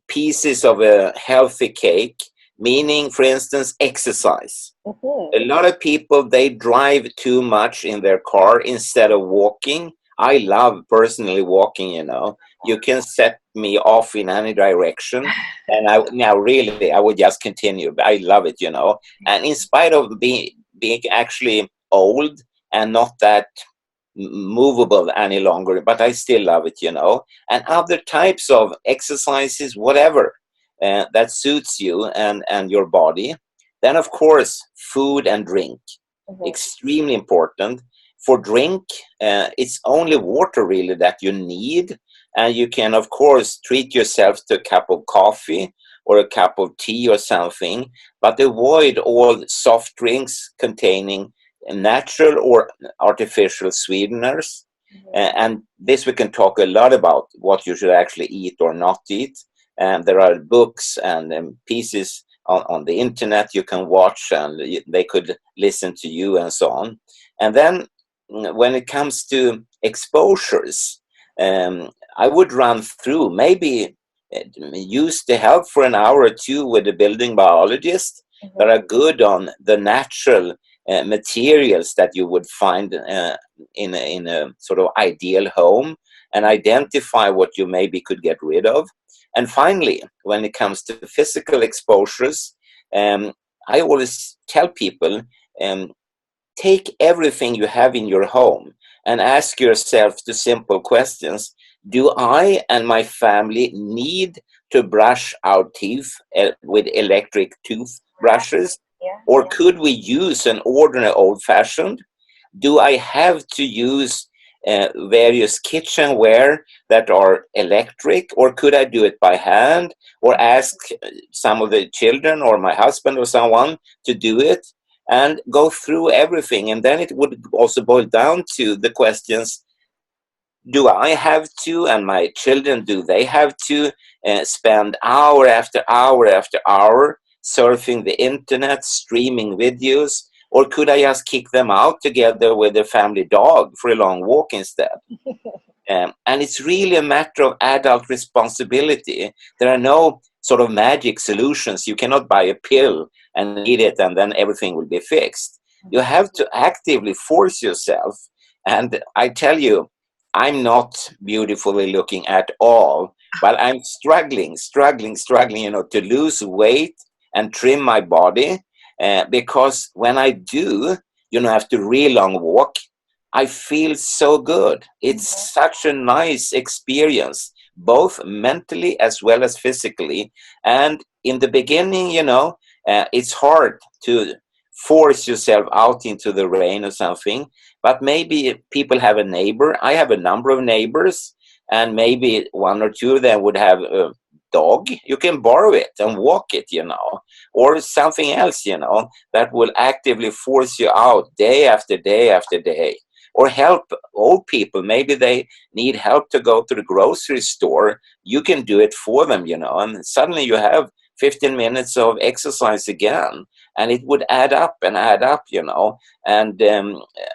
pieces of a healthy cake, meaning, for instance, exercise. A lot of people, they drive too much in their car instead of walking. I love personally walking, You can set me off in any direction. And I would just continue. I love it, And in spite of being actually old and not that movable any longer, but I still love it, And other types of exercises, whatever, that suits you and your body. Then, of course, food and drink. Extremely important. For drink, it's only water really that you need. And you can, of course, treat yourself to a cup of coffee or a cup of tea or something, but avoid all soft drinks containing natural or artificial sweeteners. And this we can talk a lot about, what you should actually eat or not eat. And there are books and pieces on the internet you can watch, and they could listen to you and so on. And then when it comes to exposures, I would run through, maybe use the help for an hour or two with a building biologist that are good on the natural materials that you would find in a sort of ideal home, and identify what you maybe could get rid of. And finally, when it comes to physical exposures, I always tell people, take everything you have in your home and ask yourself the simple questions. Do I and my family need to brush our teeth with electric toothbrushes? Or could we use an ordinary old-fashioned? Do I have to use various kitchenware that are electric, or could I do it by hand, or ask some of the children or my husband or someone to do it? And go through everything. And then it would also boil down to the questions, do I have to, and my children, do they have to spend hour after hour after hour surfing the internet, streaming videos, or could I just kick them out together with their family dog for a long walk instead? And it's really a matter of adult responsibility. There are no sort of magic solutions. You cannot buy a pill and eat it and then everything will be fixed. You have to actively force yourself. And I tell you, I'm not beautifully looking at all, but I'm struggling, to lose weight and trim my body. Because when I do, after a real long walk, I feel so good. It's such a nice experience, both mentally as well as physically. And in the beginning, it's hard to force yourself out into the rain or something. But maybe if people have a neighbor. I have a number of neighbors, and maybe one or two of them would have a dog. You can borrow it and walk it, or something else, that will actively force you out day after day after day. Or help old people. Maybe they need help to go to the grocery store. You can do it for them, and suddenly you have 15 minutes of exercise again, and it would add up and add up, and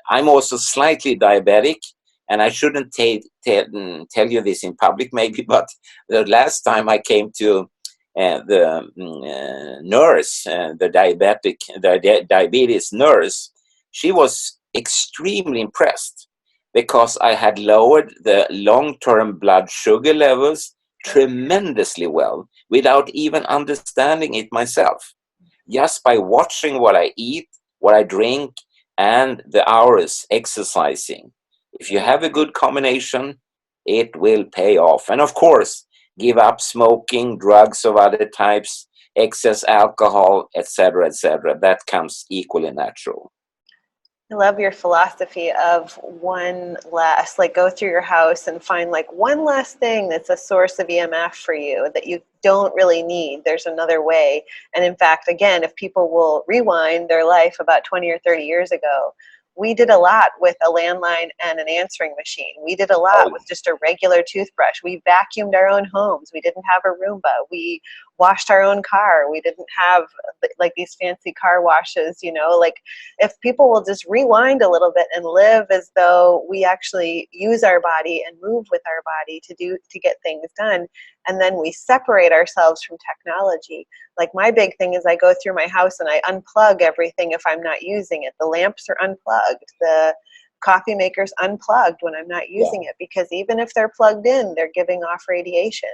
I'm also slightly diabetic, and I shouldn't tell you this in public maybe, but the last time I came to the nurse, the diabetes nurse, she was extremely impressed because I had lowered the long-term blood sugar levels tremendously well without even understanding it myself, just by watching what I eat, what I drink, and the hours exercising. If you have a good combination, it will pay off. And of course, give up smoking, drugs of other types, excess alcohol, etc., etc. That comes equally natural. I love your philosophy of one less, like go through your house and find like one less thing that's a source of EMF for you that you don't really need. There's another way. And in fact, again, if people will rewind their life about 20 or 30 years ago, we did a lot with a landline and an answering machine. We did a lot with just a regular toothbrush. We vacuumed our own homes. We didn't have a Roomba. We washed our own car. We didn't have like these fancy car washes, like if people will just rewind a little bit and live as though we actually use our body and move with our body to get things done. And then we separate ourselves from technology. Like my big thing is I go through my house and I unplug everything if I'm not using it. The lamps are unplugged. The coffee maker's unplugged when I'm not using it, because even if they're plugged in, they're giving off radiation.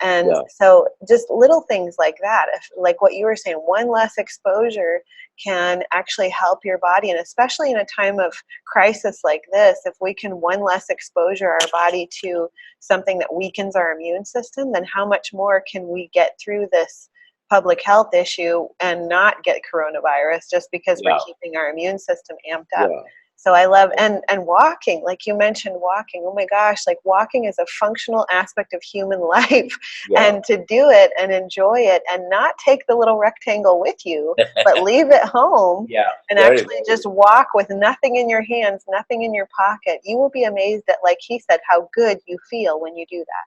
And so just little things like that, if, like what you were saying, one less exposure can actually help your body. And especially in a time of crisis like this, if we can one less exposure our body to something that weakens our immune system, then how much more can we get through this public health issue and not get coronavirus just because we're keeping our immune system amped up. So I love, and walking, like you mentioned, walking. Oh my gosh, like walking is a functional aspect of human life. And to do it and enjoy it and not take the little rectangle with you, but leave it home and actually just walk with nothing in your hands, nothing in your pocket. You will be amazed at, like he said, how good you feel when you do that.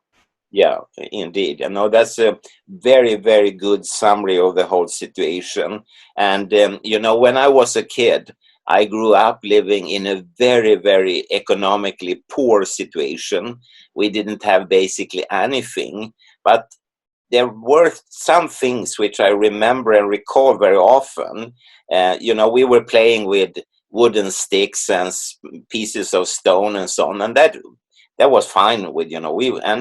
Yeah, indeed. I know that's a very, very good summary of the whole situation. And, when I was a kid, I grew up living in a very, very economically poor situation. We didn't have basically anything, but there were some things which I remember and recall very often. We were playing with wooden sticks and pieces of stone and so on, and that was fine with,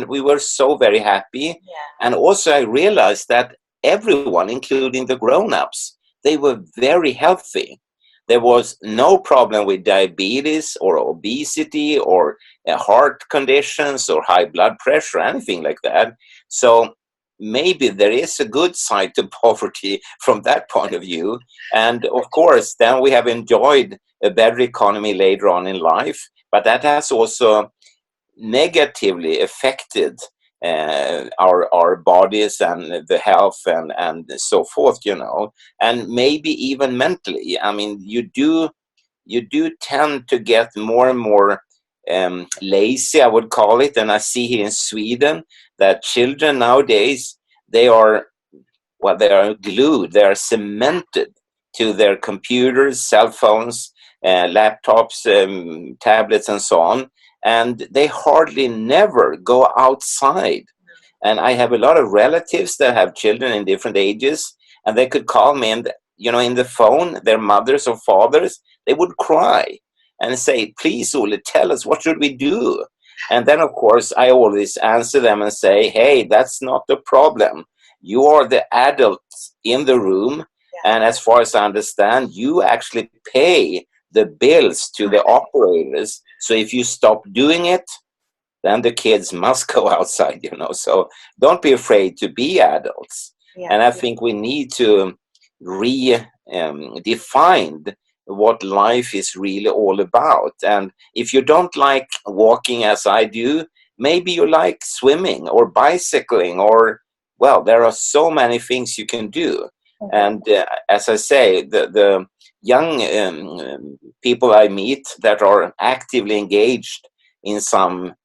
we were so very happy. And also I realized that everyone, including the grown-ups, they were very healthy. There was no problem with diabetes or obesity or heart conditions or high blood pressure, anything like that. So maybe there is a good side to poverty from that point of view. And of course, then we have enjoyed a better economy later on in life, but that has also negatively affected our bodies and the health and so forth, and maybe even mentally. I mean, you do tend to get more and more lazy, I would call it. And I see here in Sweden that children nowadays, they are glued, they are cemented to their computers, cell phones, laptops, tablets, and so on. And they hardly never go outside. And I have a lot of relatives that have children in different ages, and they could call me, and in the phone, their mothers or fathers, they would cry and say, "Please, Olle, tell us, what should we do?" And then, of course, I always answer them and say, hey, that's not the problem. You are the adult in the room. Yeah. And as far as I understand, you actually pay the bills to the operators. So if you stop doing it, then the kids must go outside, So don't be afraid to be adults. Yeah. And I think we need to redefine what life is really all about. And if you don't like walking as I do, maybe you like swimming or bicycling, or, well, there are so many things you can do. And as I say, the young people I meet that are actively engaged in some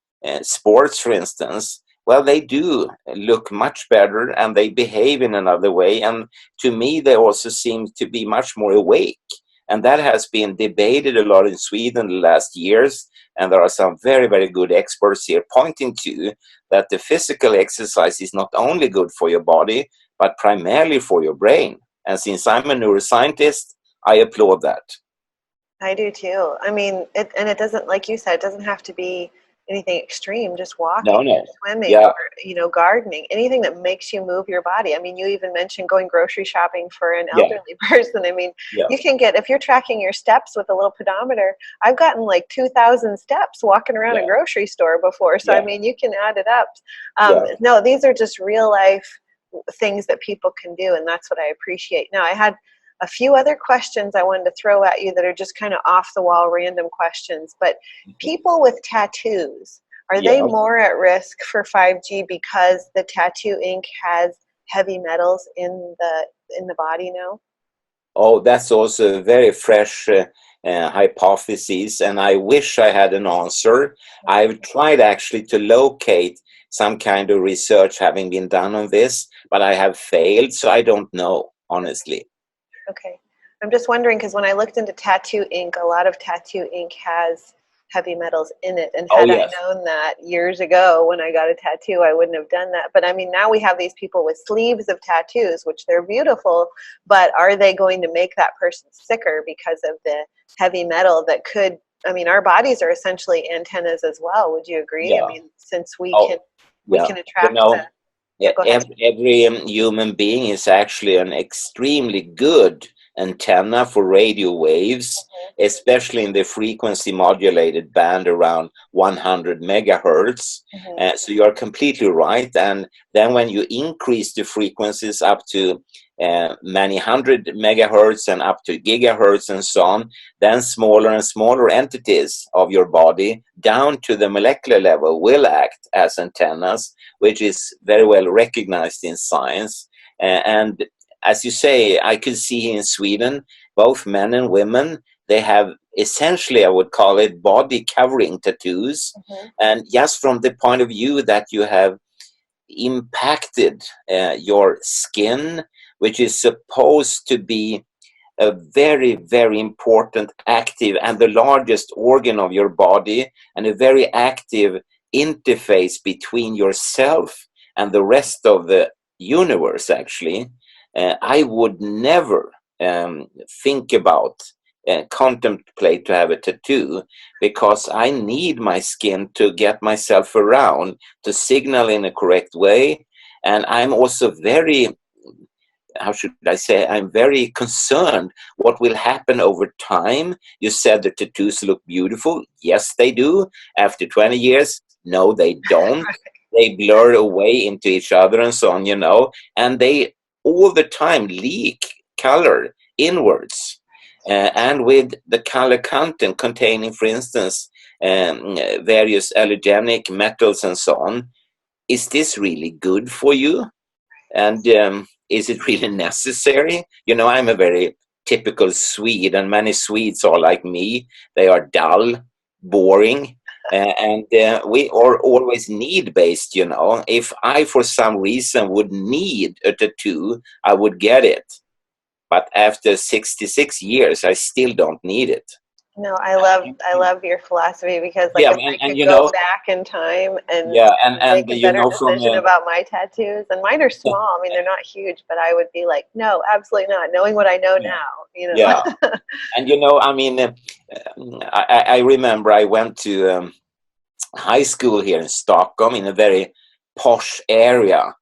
sports, for instance, well, they do look much better and they behave in another way. And to me, they also seem to be much more awake. And that has been debated a lot in Sweden the last years. And there are some very, very good experts here pointing to that the physical exercise is not only good for your body, but primarily for your brain. And since I'm a neuroscientist, I applaud that. I do too. I mean, it doesn't, like you said, it doesn't have to be anything extreme, just walking No. or swimming Yeah. or, gardening, anything that makes you move your body. I mean, you even mentioned going grocery shopping for an Yeah. elderly person. I mean, Yeah. you can get, if you're tracking your steps with a little pedometer, I've gotten like 2,000 steps walking around a grocery store before. So, I mean, you can add it up. No, these are just real life things that people can do. And that's what I appreciate. Now, I had a few other questions I wanted to throw at you that are just kind of off the wall random questions. But people with tattoos, are they more at risk for 5G because the tattoo ink has heavy metals in the body now? Oh, that's also a very fresh hypothesis, and I wish I had an answer. I've tried actually to locate some kind of research having been done on this, but I have failed, so I don't know, honestly. Okay. I'm just wondering, because when I looked into tattoo ink, a lot of tattoo ink has heavy metals in it. And had I known that years ago when I got a tattoo, I wouldn't have done that. But I mean, now we have these people with sleeves of tattoos, which they're beautiful, but are they going to make that person sicker because of the heavy metal that could, I mean, our bodies are essentially antennas as well. Would you agree? Yeah. I mean, since we can attract every human being is actually an extremely good antenna for radio waves, especially in the frequency modulated band around 100 megahertz. So you're completely right. And then when you increase the frequencies up to many hundred megahertz and up to gigahertz and so on, then smaller and smaller entities of your body down to the molecular level will act as antennas, which is very well recognized in science. And as you say, I could see in Sweden, both men and women, they have essentially, I would call it, body covering tattoos. And just from the point of view that you have impacted your skin, which is supposed to be a very, very important active and the largest organ of your body, and a very active interface between yourself and the rest of the universe, actually. I would never think about contemplate to have a tattoo, because I need my skin to get myself around, to signal in a correct way. And I'm also very, how should I say, I'm very concerned what will happen over time. You said the tattoos look beautiful. Yes, they do. After 20 years, no, they don't. They blur away into each other and so on, and they all the time leak color inwards. And with the color content containing, for instance, various allergenic metals and so on, is this really good for you? And is it really necessary? I'm a very typical Swede, and many Swedes are like me. They are dull, boring, and we are always need-based. If I, for some reason, would need a tattoo, I would get it. But after 66 years, I still don't need it. No, I love your philosophy, because like if I could go back in time and make a better decision about my tattoos, and mine are small. I mean, they're not huge, but I would be like, no, absolutely not. Knowing what I know now, Yeah, and I mean, I remember I went to high school here in Stockholm, in a very posh area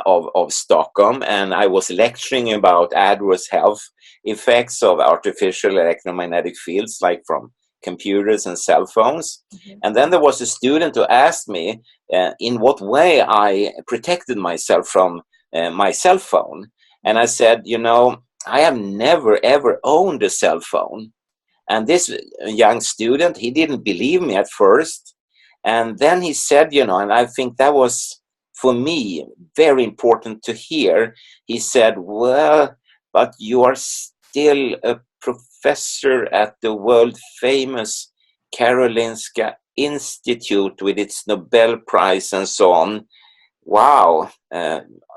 of Stockholm, and I was lecturing about adverse health effects of artificial electromagnetic fields, like from computers and cell phones. Mhm. And then there was a student who asked me in what way I protected myself from my cell phone. And I said, I have never ever owned a cell phone. And this young student, he didn't believe me at first. And then he said, and I think that was for me very important to hear. He said, well, but you are still a professor at the world famous Karolinska Institute with its Nobel Prize and so on. Wow.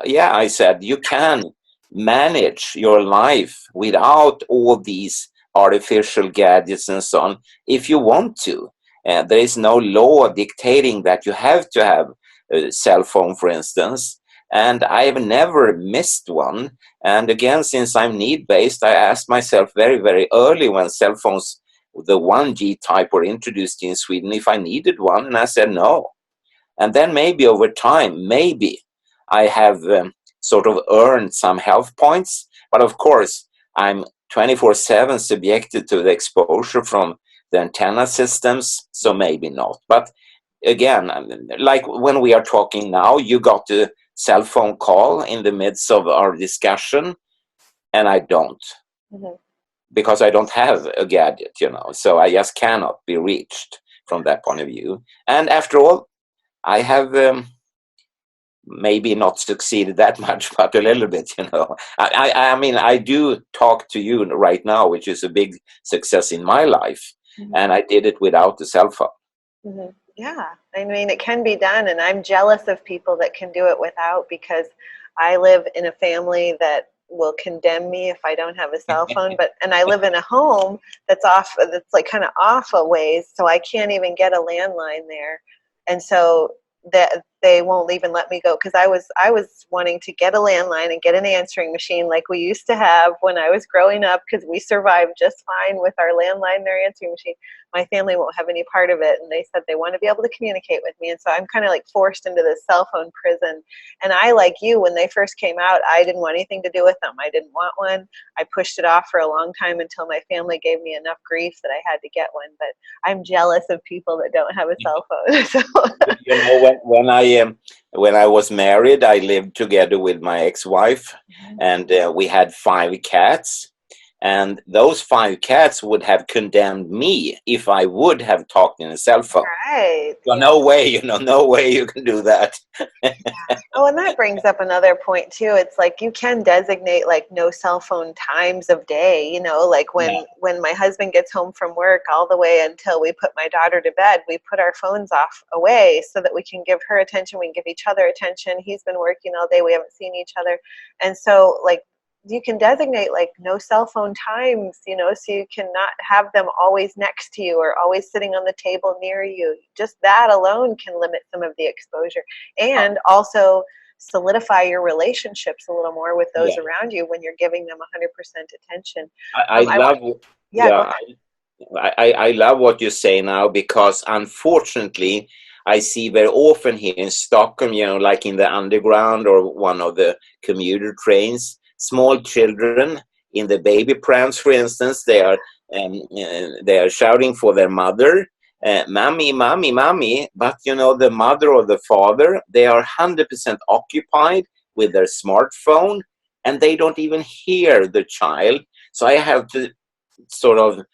Yeah, I said, you can manage your life without all these artificial gadgets and so on if you want to. There is no law dictating that you have to have a cell phone, for instance. And I have never missed one. And again, since I'm need-based, I asked myself very, very early when cell phones, the 1G type, were introduced in Sweden, if I needed one. And I said no. And then maybe over time, maybe I have sort of earned some health points. But of course, I'm 24/7 subjected to the exposure from the antenna systems, so maybe not. But again, like when we are talking now, you got a cell phone call in the midst of our discussion, and I don't. Mhm. Because I don't have a gadget, so I just cannot be reached from that point of view. And after all, I have maybe not succeeded that much, but a little bit. I mean, I do talk to you right now, which is a big success in my life, Mhm. and I did it without the cell phone. Mhm. Yeah, I mean, it can be done, and I'm jealous of people that can do it without, because I live in a family that will condemn me if I don't have a cell phone. And I live in a home that's like kind of off a ways, so I can't even get a landline there, and so that they won't even let me go, because I was wanting to get a landline and get an answering machine like we used to have when I was growing up, because we survived just fine with our landline and our answering machine. My family won't have any part of it, and they said they want to be able to communicate with me, and so I'm kind of like forced into this cell phone prison. And I, like you, when they first came out, I didn't want anything to do with them. I didn't want one. I pushed it off for a long time until my family gave me enough grief that I had to get one. But I'm jealous of people that don't have a cell phone. So When I was married, I lived together with my ex-wife, and we had 5 cats. And those 5 cats would have condemned me if I would have talked in a cell phone. right, So yeah. no way, no way you can do that. Oh, and that brings up another point too. It's like you can designate like no cell phone times of day, like Yeah. when my husband gets home from work all the way until we put my daughter to bed, we put our phones off away so that we can give her attention, we can give each other attention. He's been working all day, we haven't seen each other. And so like you can designate like no cell phone times, so you cannot have them always next to you or always sitting on the table near you. Just that alone can limit some of the exposure, and also solidify your relationships a little more with those Yeah. around you when you're giving them 100% attention. I I want, love, yeah, go yeah, ahead. I love what you say now, because unfortunately, I see very often here in Stockholm, like in the underground or one of the commuter trains, small children in the baby prams, for instance, they are shouting for their mother, "Mommy, mommy, mommy!" But the mother or the father, they are 100% occupied with their smartphone, and they don't even hear the child. So I have to sort of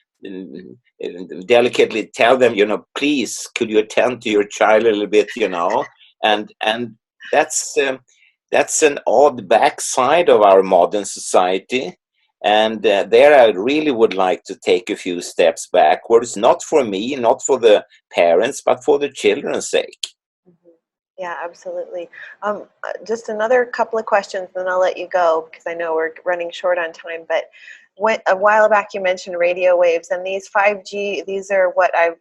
delicately tell them, please, could you attend to your child a little bit, and that's an odd backside of our modern society. And there I really would like to take a few steps backwards, not for me, not for the parents, but for the children's sake. Mhm. Yeah, absolutely. Just another couple of questions, then I'll let you go because I know we're running short on time. But a while back you mentioned radio waves, and these 5G, these are what I've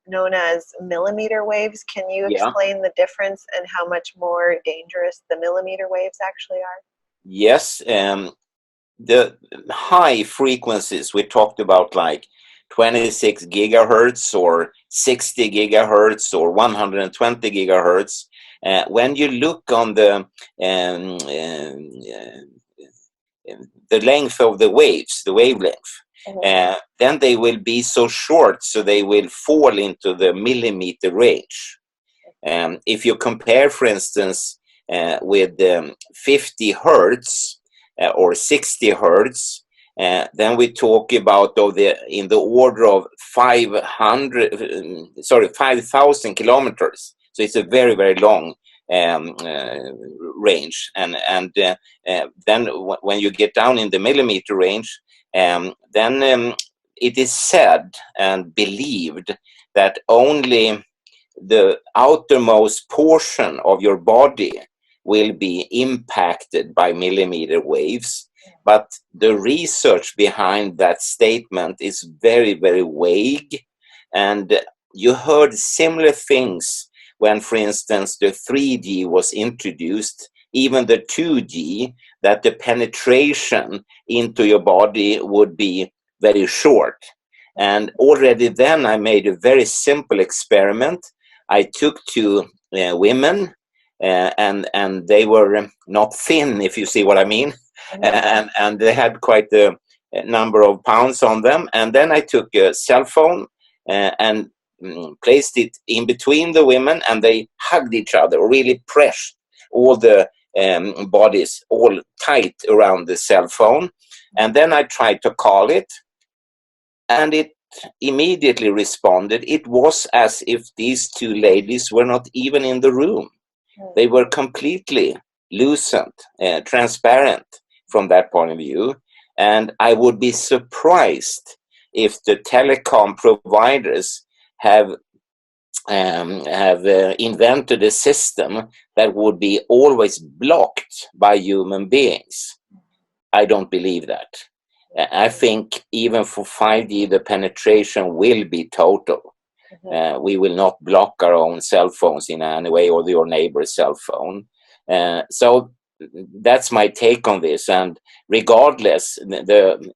known as millimeter waves. Can you Yeah. explain the difference and how much more dangerous the millimeter waves actually are? Yes. The high frequencies we talked about, like 26 gigahertz or 60 gigahertz or 120 gigahertz. When you look on the length of the waves, the wavelength, then they will be so short, so they will fall into the millimeter range. If you compare, for instance, with 50 hertz or 60 hertz, then we talk about in the order of 5,000 kilometers. So it's a very, very long range. And then when you get down in the millimeter range, then it is said and believed that only the outermost portion of your body will be impacted by millimeter waves. But the research behind that statement is very, very vague. And you heard similar things when, for instance, the 3G was introduced, even the 2G, that the penetration into your body would be very short. And already then I made a very simple experiment. I took two women, and they were not thin, if you see what I mean. And they had quite a number of pounds on them. And then I took a cell phone and placed it in between the women, and they hugged each other, really pressed all the bodies all tight around the cell phone. And then I tried to call it, and it immediately responded. It was as if these two ladies were not even in the room. They were completely lucent, transparent from that point of view. And I would be surprised if the telecom providers have invented a system that would be always blocked by human beings. I don't believe that. I think even for 5G, the penetration will be total. We will not block our own cell phones in any way, or your neighbor's cell phone. So that's my take on this. And regardless,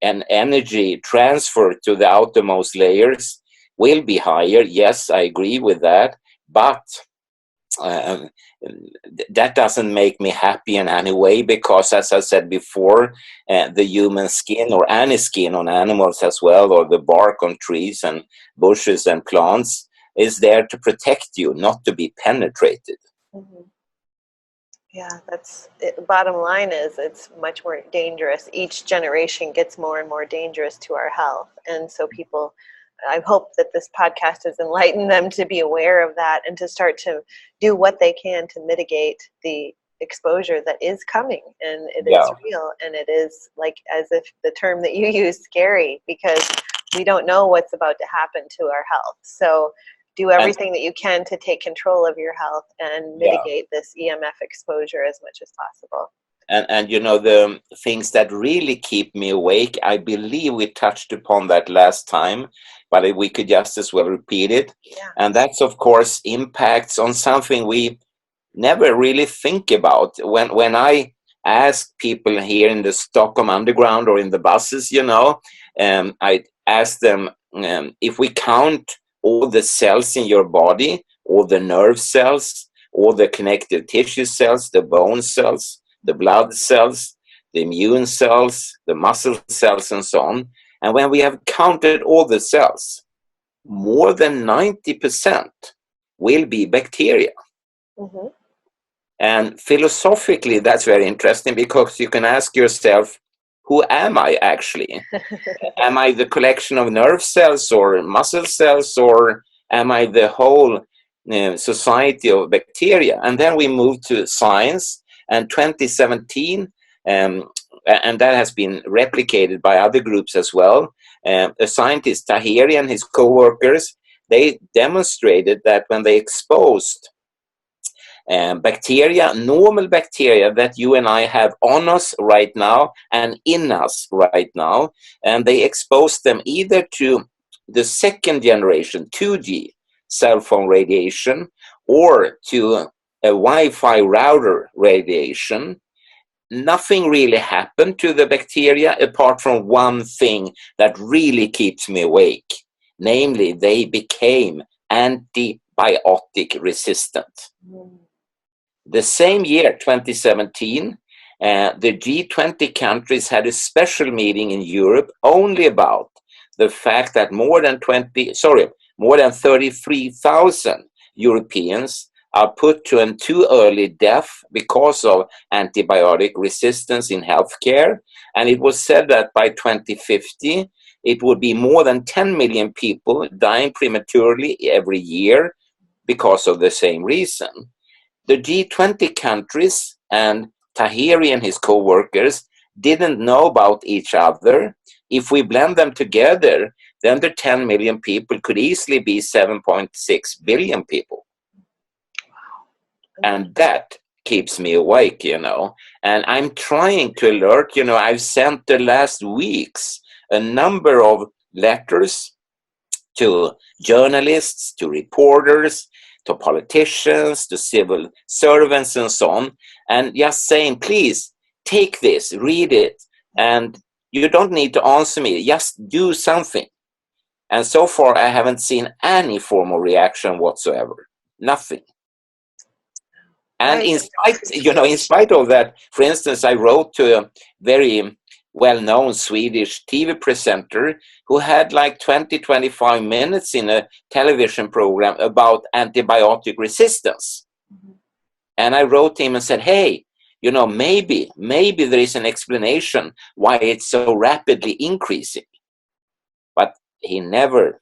an energy transfer to the outermost layers will be higher. Yes, I agree with that. But that doesn't make me happy in any way, because, as I said before, the human skin, or any skin on animals as well, or the bark on trees and bushes and plants, is there to protect you, not to be penetrated. Yeah, that's it. Bottom line is it's much more dangerous. Each generation gets more and more dangerous to our health. And so people, I hope that this podcast has enlightened them to be aware of that and to start to do what they can to mitigate the exposure that is coming. And it is real. And it is, like, as if the term that you use, scary, because we don't know what's about to happen to our health. So do everything that you can to take control of your health and mitigate this EMF exposure as much as possible. And you know, the things that really keep me awake, I believe we touched upon that last time, but we could just as well repeat it. And that's, of course, impacts on something we never really think about. When I ask people here in the Stockholm Underground or in the buses, you know, I ask them, if we count all the cells in your body, all the nerve cells, all the connective tissue cells, the bone cells, the blood cells, the immune cells, the muscle cells, and so on. And when we have counted all the cells, more than 90% will be bacteria. And philosophically, that's very interesting, because you can ask yourself, who am I actually? Am I the collection of nerve cells or muscle cells, or am I the whole society of bacteria? And then we move to science, and 2017, and that has been replicated by other groups as well. A scientist, Tahiri, and his co-workers, they demonstrated that when they exposed bacteria, normal bacteria that you and I have on us right now and in us right now, and they exposed them either to the second generation 2G cell phone radiation or to a Wi-Fi router radiation, nothing really happened to the bacteria apart from one thing that really keeps me awake. namely they became antibiotic resistant. The same year, 2017, the G20 countries had a special meeting in Europe only about the fact that more than 33,000 Europeans are put to an too early death because of antibiotic resistance in healthcare. And it was said that by 2050, it would be more than 10 million people dying prematurely every year because of the same reason. The G20 countries and Tahiri and his co-workers didn't know about each other. If we blend them together, then the 10 million people could easily be 7.6 billion people. And that keeps me awake, And I'm trying to alert, I've sent the last weeks a number of letters to journalists, to reporters, to politicians, to civil servants, and so on, and just saying, please, take this, read it, and you don't need to answer me, just do something. And so far, I haven't seen any form of reaction whatsoever. Nothing. And in spite of that, for instance, I wrote to a very well-known Swedish TV presenter who had like 20-25 minutes in a television program about antibiotic resistance. And I wrote him and said, hey, maybe there is an explanation why it's so rapidly increasing. But he never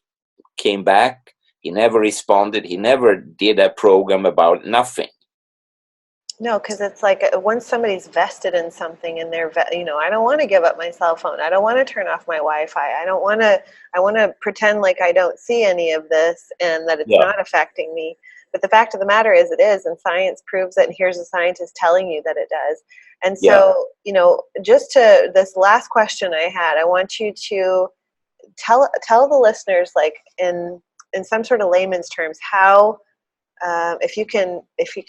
came back. He never responded. He never did a program about nothing. No, because it's like once somebody's vested in something and they're, I don't want to give up my cell phone. I don't want to turn off my Wi-Fi. I want to pretend like I don't see any of this and that it's not affecting me. But the fact of the matter is it is, and science proves it, and here's a scientist telling you that it does. And so, just to this last question I had, I want you to tell the listeners, like in some sort of layman's terms, how if you can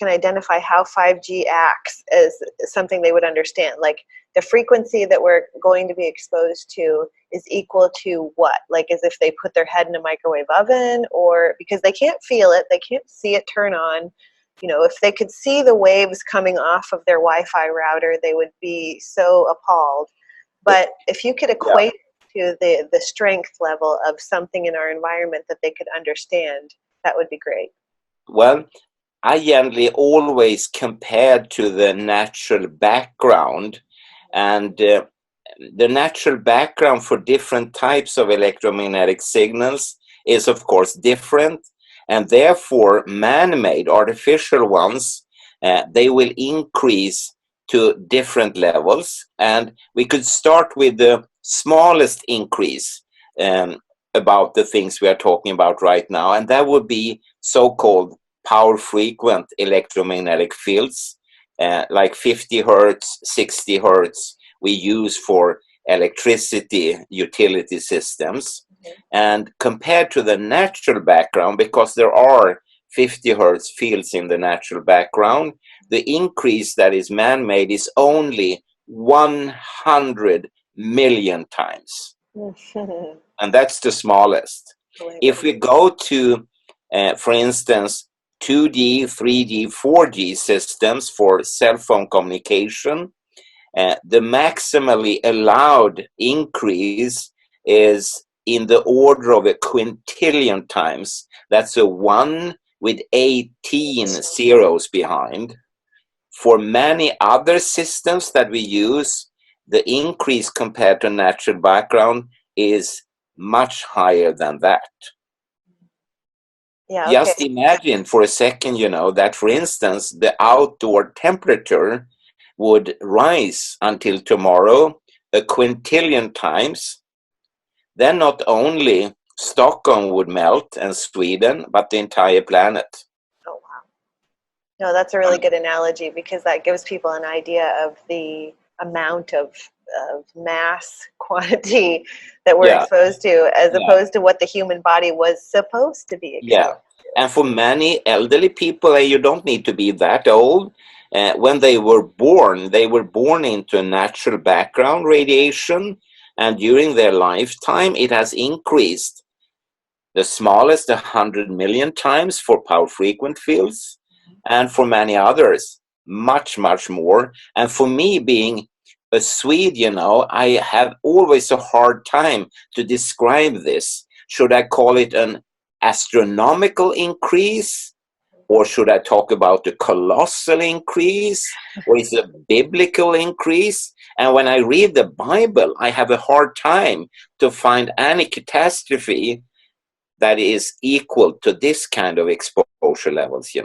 identify how 5G acts as something they would understand, like the frequency that we're going to be exposed to is equal to what? Like as if they put their head in a microwave oven, or because they can't feel it, they can't see it turn on. If they could see the waves coming off of their Wi-Fi router, they would be so appalled. But if you could equate to the strength level of something in our environment that they could understand, that would be great. Well, I generally always compared to the natural background, and the natural background for different types of electromagnetic signals is of course different, and therefore man-made artificial ones, they will increase to different levels, and we could start with the smallest increase about the things we are talking about right now, and that would be so-called power frequent electromagnetic fields, like 50 hertz, 60 hertz, we use for electricity utility systems. And compared to the natural background, because there are 50 hertz fields in the natural background, the increase that is man-made is only 100 million times. And that's the smallest. If we go to, for instance, 2G, 3G, 4G systems for cell phone communication, the maximally allowed increase is in the order of a quintillion times. That's a 1 with 18 zeros behind. For many other systems that we use, the increase compared to natural background is much higher than that. Yeah, Just imagine for a second, that for instance, the outdoor temperature would rise until tomorrow a quintillion times. Then not only Stockholm would melt and Sweden, but the entire planet. Oh, wow. No, that's a really good analogy, because that gives people an idea of the amount of mass quantity that we're exposed to, as opposed to what the human body was supposed to be exposed to. And for many elderly people, you don't need to be that old. When they were born into a natural background radiation, and during their lifetime, it has increased the smallest 100 million times for power frequent fields, and for many others, much, much more. And for me, being a Swede, I have always a hard time to describe this. Should I call it an astronomical increase? Or should I talk about a colossal increase? Or is it a biblical increase? And when I read the Bible, I have a hard time to find any catastrophe that is equal to this kind of exposure levels. Yeah,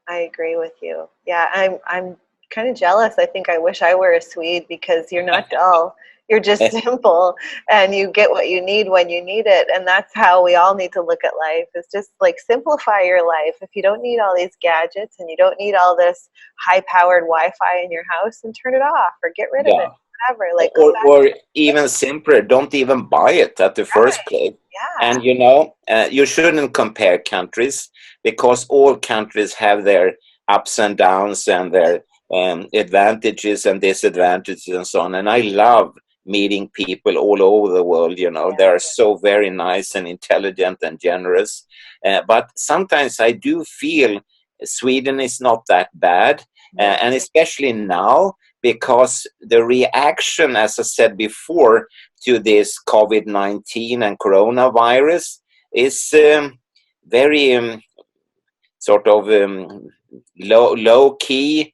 I agree with you. Yeah, I'm kind of jealous. I think I wish I were a Swede, because you're not dull. You're just simple, and you get what you need when you need it. And that's how we all need to look at life, is just like simplify your life. If you don't need all these gadgets and you don't need all this high-powered Wi-Fi in your house, then turn it off or get rid of it, whatever. Like, or even simpler, don't even buy it at the first place. Yeah. And you shouldn't compare countries, because all countries have their ups and downs and their advantages and disadvantages and so on. And I love meeting people all over the world. They are so very nice and intelligent and generous. But sometimes I do feel Sweden is not that bad, and especially now, because the reaction, as I said before, to this COVID-19 and coronavirus is very sort of low key.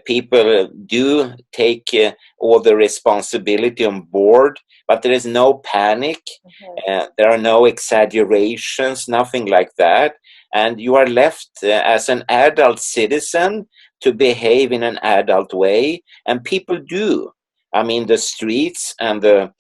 People do take all the responsibility on board, but there is no panic. There are no exaggerations, nothing like that. And you are left as an adult citizen to behave in an adult way. And people do. I mean, the streets and the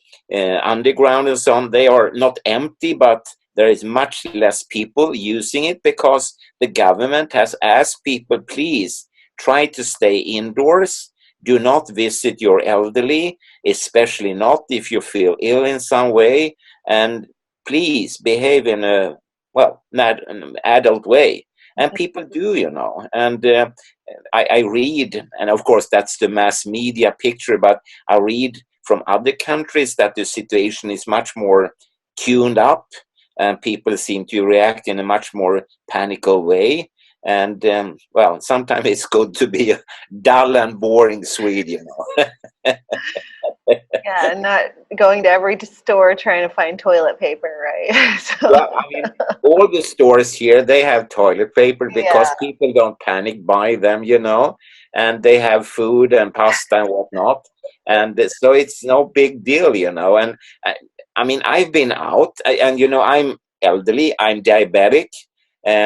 underground and so on, they are not empty, but there is much less people using it, because the government has asked people, please try to stay indoors. Do not visit your elderly, especially not if you feel ill in some way. And please behave in an adult way. And people do, And I read, and of course that's the mass media picture, but I read from other countries that the situation is much more tuned up, and people seem to react in a much more panical way. And sometimes it's good to be a dull and boring Swede, Yeah, and not going to every store trying to find toilet paper, right? Well, I mean, all the stores here, they have toilet paper, because people don't panic buy them, and they have food and pasta and whatnot. And so it's no big deal, And I mean, I've been out, and I'm elderly, I'm diabetic,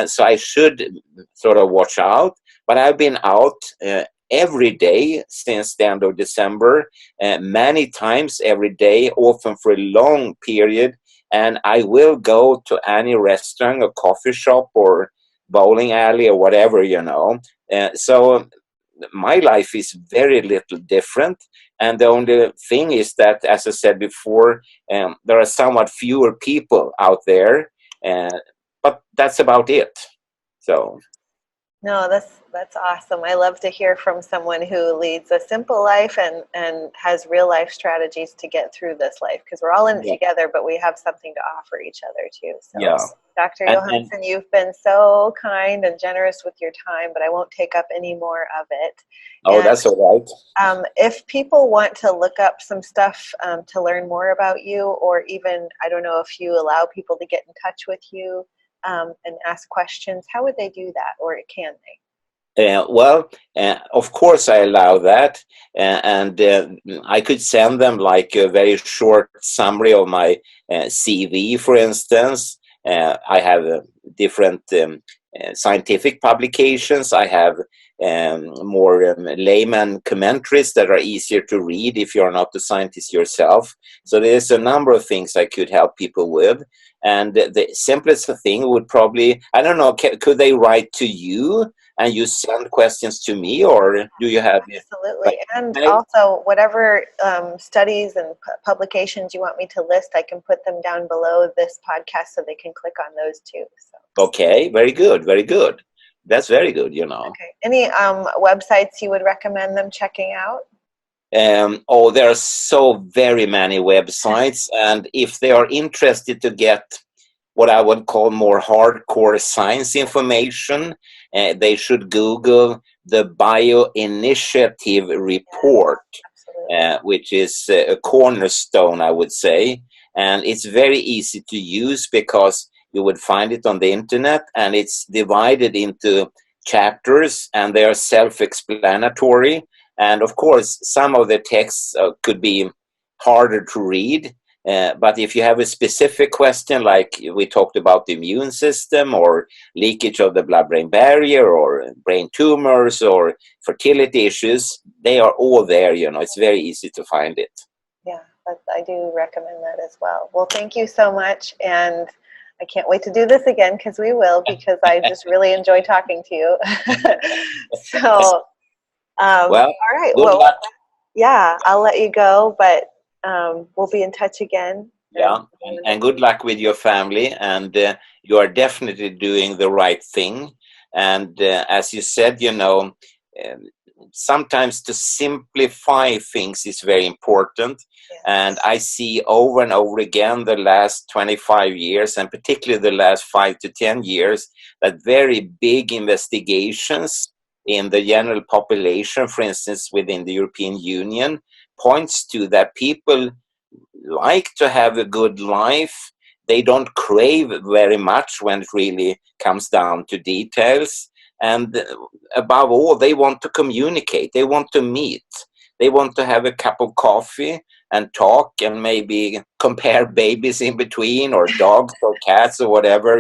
so I should sort of watch out. But I've been out every day since the end of December, many times every day, often for a long period. And I will go to any restaurant or coffee shop or bowling alley or whatever, So my life is very little different. And the only thing is that, as I said before, there are somewhat fewer people out there, but that's about it. So. No, that's awesome. I love to hear from someone who leads a simple life and has real life strategies to get through this life, because we're all in it together, but we have something to offer each other too. So, Dr. Johansson, you've been so kind and generous with your time, but I won't take up any more of it. Oh, that's all right. If people want to look up some stuff to learn more about you, or even, I don't know if you allow people to get in touch with you, and ask questions, how would they do that, or can they? Of course I allow that, and I could send them like a very short summary of my CV, for instance. I have different scientific publications. I have more layman commentaries that are easier to read if you're not a scientist yourself. So there's a number of things I could help people with. And the simplest thing would probably, I don't know, could they write to you and you send questions to me, or do you have? Absolutely. And also, whatever studies and publications you want me to list, I can put them down below this podcast so they can click on those too. So. Okay, very good, very good. That's very good, Okay. Any websites you would recommend them checking out? There are so very many websites, and if they are interested to get what I would call more hardcore science information, they should Google the Bioinitiative Report, which is a cornerstone, I would say. And it's very easy to use because you would find it on the internet, and it's divided into chapters, and they are self-explanatory. And of course, some of the texts could be harder to read. But if you have a specific question, like we talked about the immune system or leakage of the blood-brain barrier or brain tumors or fertility issues, they are all there. It's very easy to find it. Yeah, I do recommend that as well. Well, thank you so much. And I can't wait to do this again, because we will, because I just really enjoy talking to you. So, well, all right. Good luck. Yeah, I'll let you go, but we'll be in touch again. Yeah, and good luck with your family. And you are definitely doing the right thing. And as you said, sometimes to simplify things is very important. Yes. And I see over and over again the last 25 years, and particularly the last 5 to 10 years, that very big investigations in the general population, for instance, within the European Union, points to that people like to have a good life. They don't crave very much when it really comes down to details. And above all, they want to communicate. They want to meet. They want to have a cup of coffee and talk and maybe compare babies in between, or dogs or cats or whatever,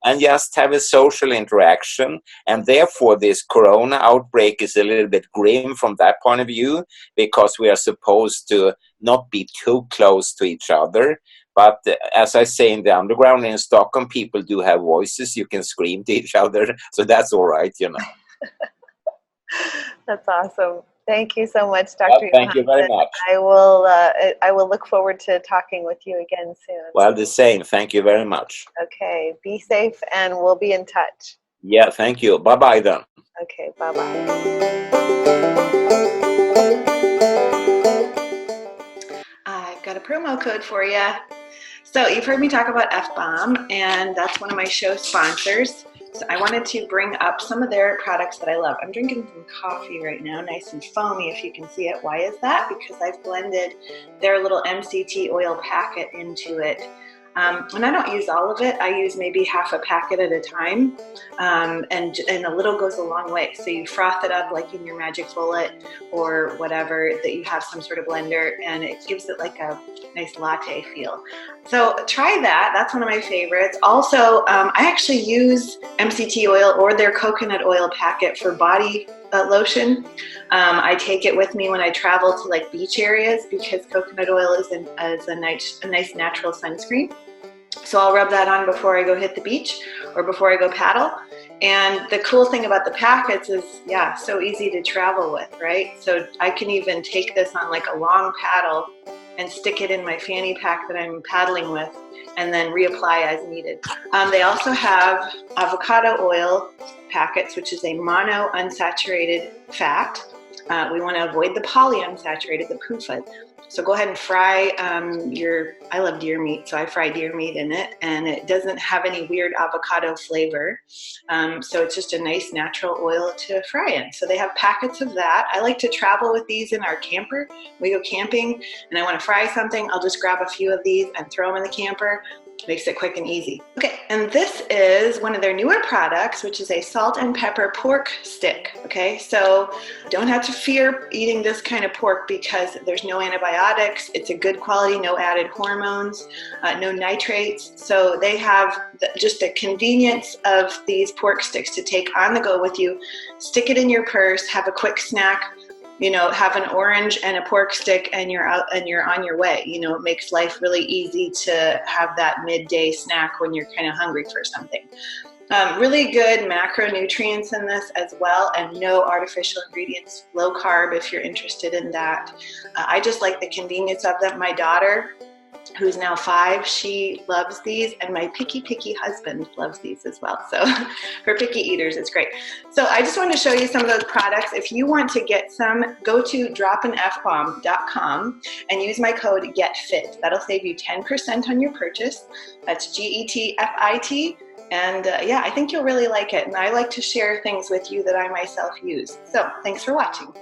and just have a social interaction. And therefore, this corona outbreak is a little bit grim from that point of view, because we are supposed to not be too close to each other. But as I say, in the underground in Stockholm, people do have voices. You can scream to each other. So that's all right, That's awesome. Thank you so much, Dr. Well, thank you very much. I will look forward to talking with you again soon. Well, the same. Thank you very much. Okay. Be safe, and we'll be in touch. Yeah, thank you. Bye-bye then. Okay, bye-bye. I've got a promo code for you. So you've heard me talk about F-Bomb, and that's one of my show sponsors. So I wanted to bring up some of their products that I love. I'm drinking some coffee right now, nice and foamy if you can see it. Why is that? Because I've blended their little Mct Oil packet into it. And I don't use all of it. I use maybe half a packet at a time, and a little goes a long way. So you froth it up like in your Magic Bullet or whatever, that you have some sort of blender, and it gives it like a nice latte feel. So try that. That's one of my favorites. Also, I actually use Mct Oil or their coconut oil packet for body lotion. I take it with me when I travel to like beach areas, because coconut oil is a nice natural sunscreen. So I'll rub that on before I go hit the beach or before I go paddle. And the cool thing about the packets is, yeah, so easy to travel with, right? So I can even take this on like a long paddle and stick it in my fanny pack that I'm paddling with, and then reapply as needed. They also have avocado oil packets, which is a mono unsaturated fat. We want to avoid the polyunsaturated, the PUFA. So go ahead and fry I love deer meat, so I fry deer meat in it, and it doesn't have any weird avocado flavor. So it's just a nice natural oil to fry in. So they have packets of that. I like to travel with these in our camper. We go camping and I want to fry something, I'll just grab a few of these and throw them in the camper. Makes it quick and easy. Okay, and this is one of their newer products, which is a salt and pepper pork stick. Okay, so don't have to fear eating this kind of pork, because there's no antibiotics. It's a good quality, no added hormones, no nitrates. So they have just the convenience of these pork sticks to take on the go with you. Stick it in your purse, have a quick snack. Have an orange and a pork stick, and you're out and you're on your way. It makes life really easy to have that midday snack when you're kind of hungry for something. Really good macronutrients in this as well, and no artificial ingredients, low carb if you're interested in that. I just like the convenience of them. My daughter who's now 5, she loves these, and my picky husband loves these as well. So for picky eaters, it's great. So I just wanted to show you some of those products. If you want to get some, go to dropinfbomb.com and use my code GETFIT. That'll save you 10% on your purchase. That's GETFIT. And yeah, I think you'll really like it. And I like to share things with you that I myself use. So thanks for watching.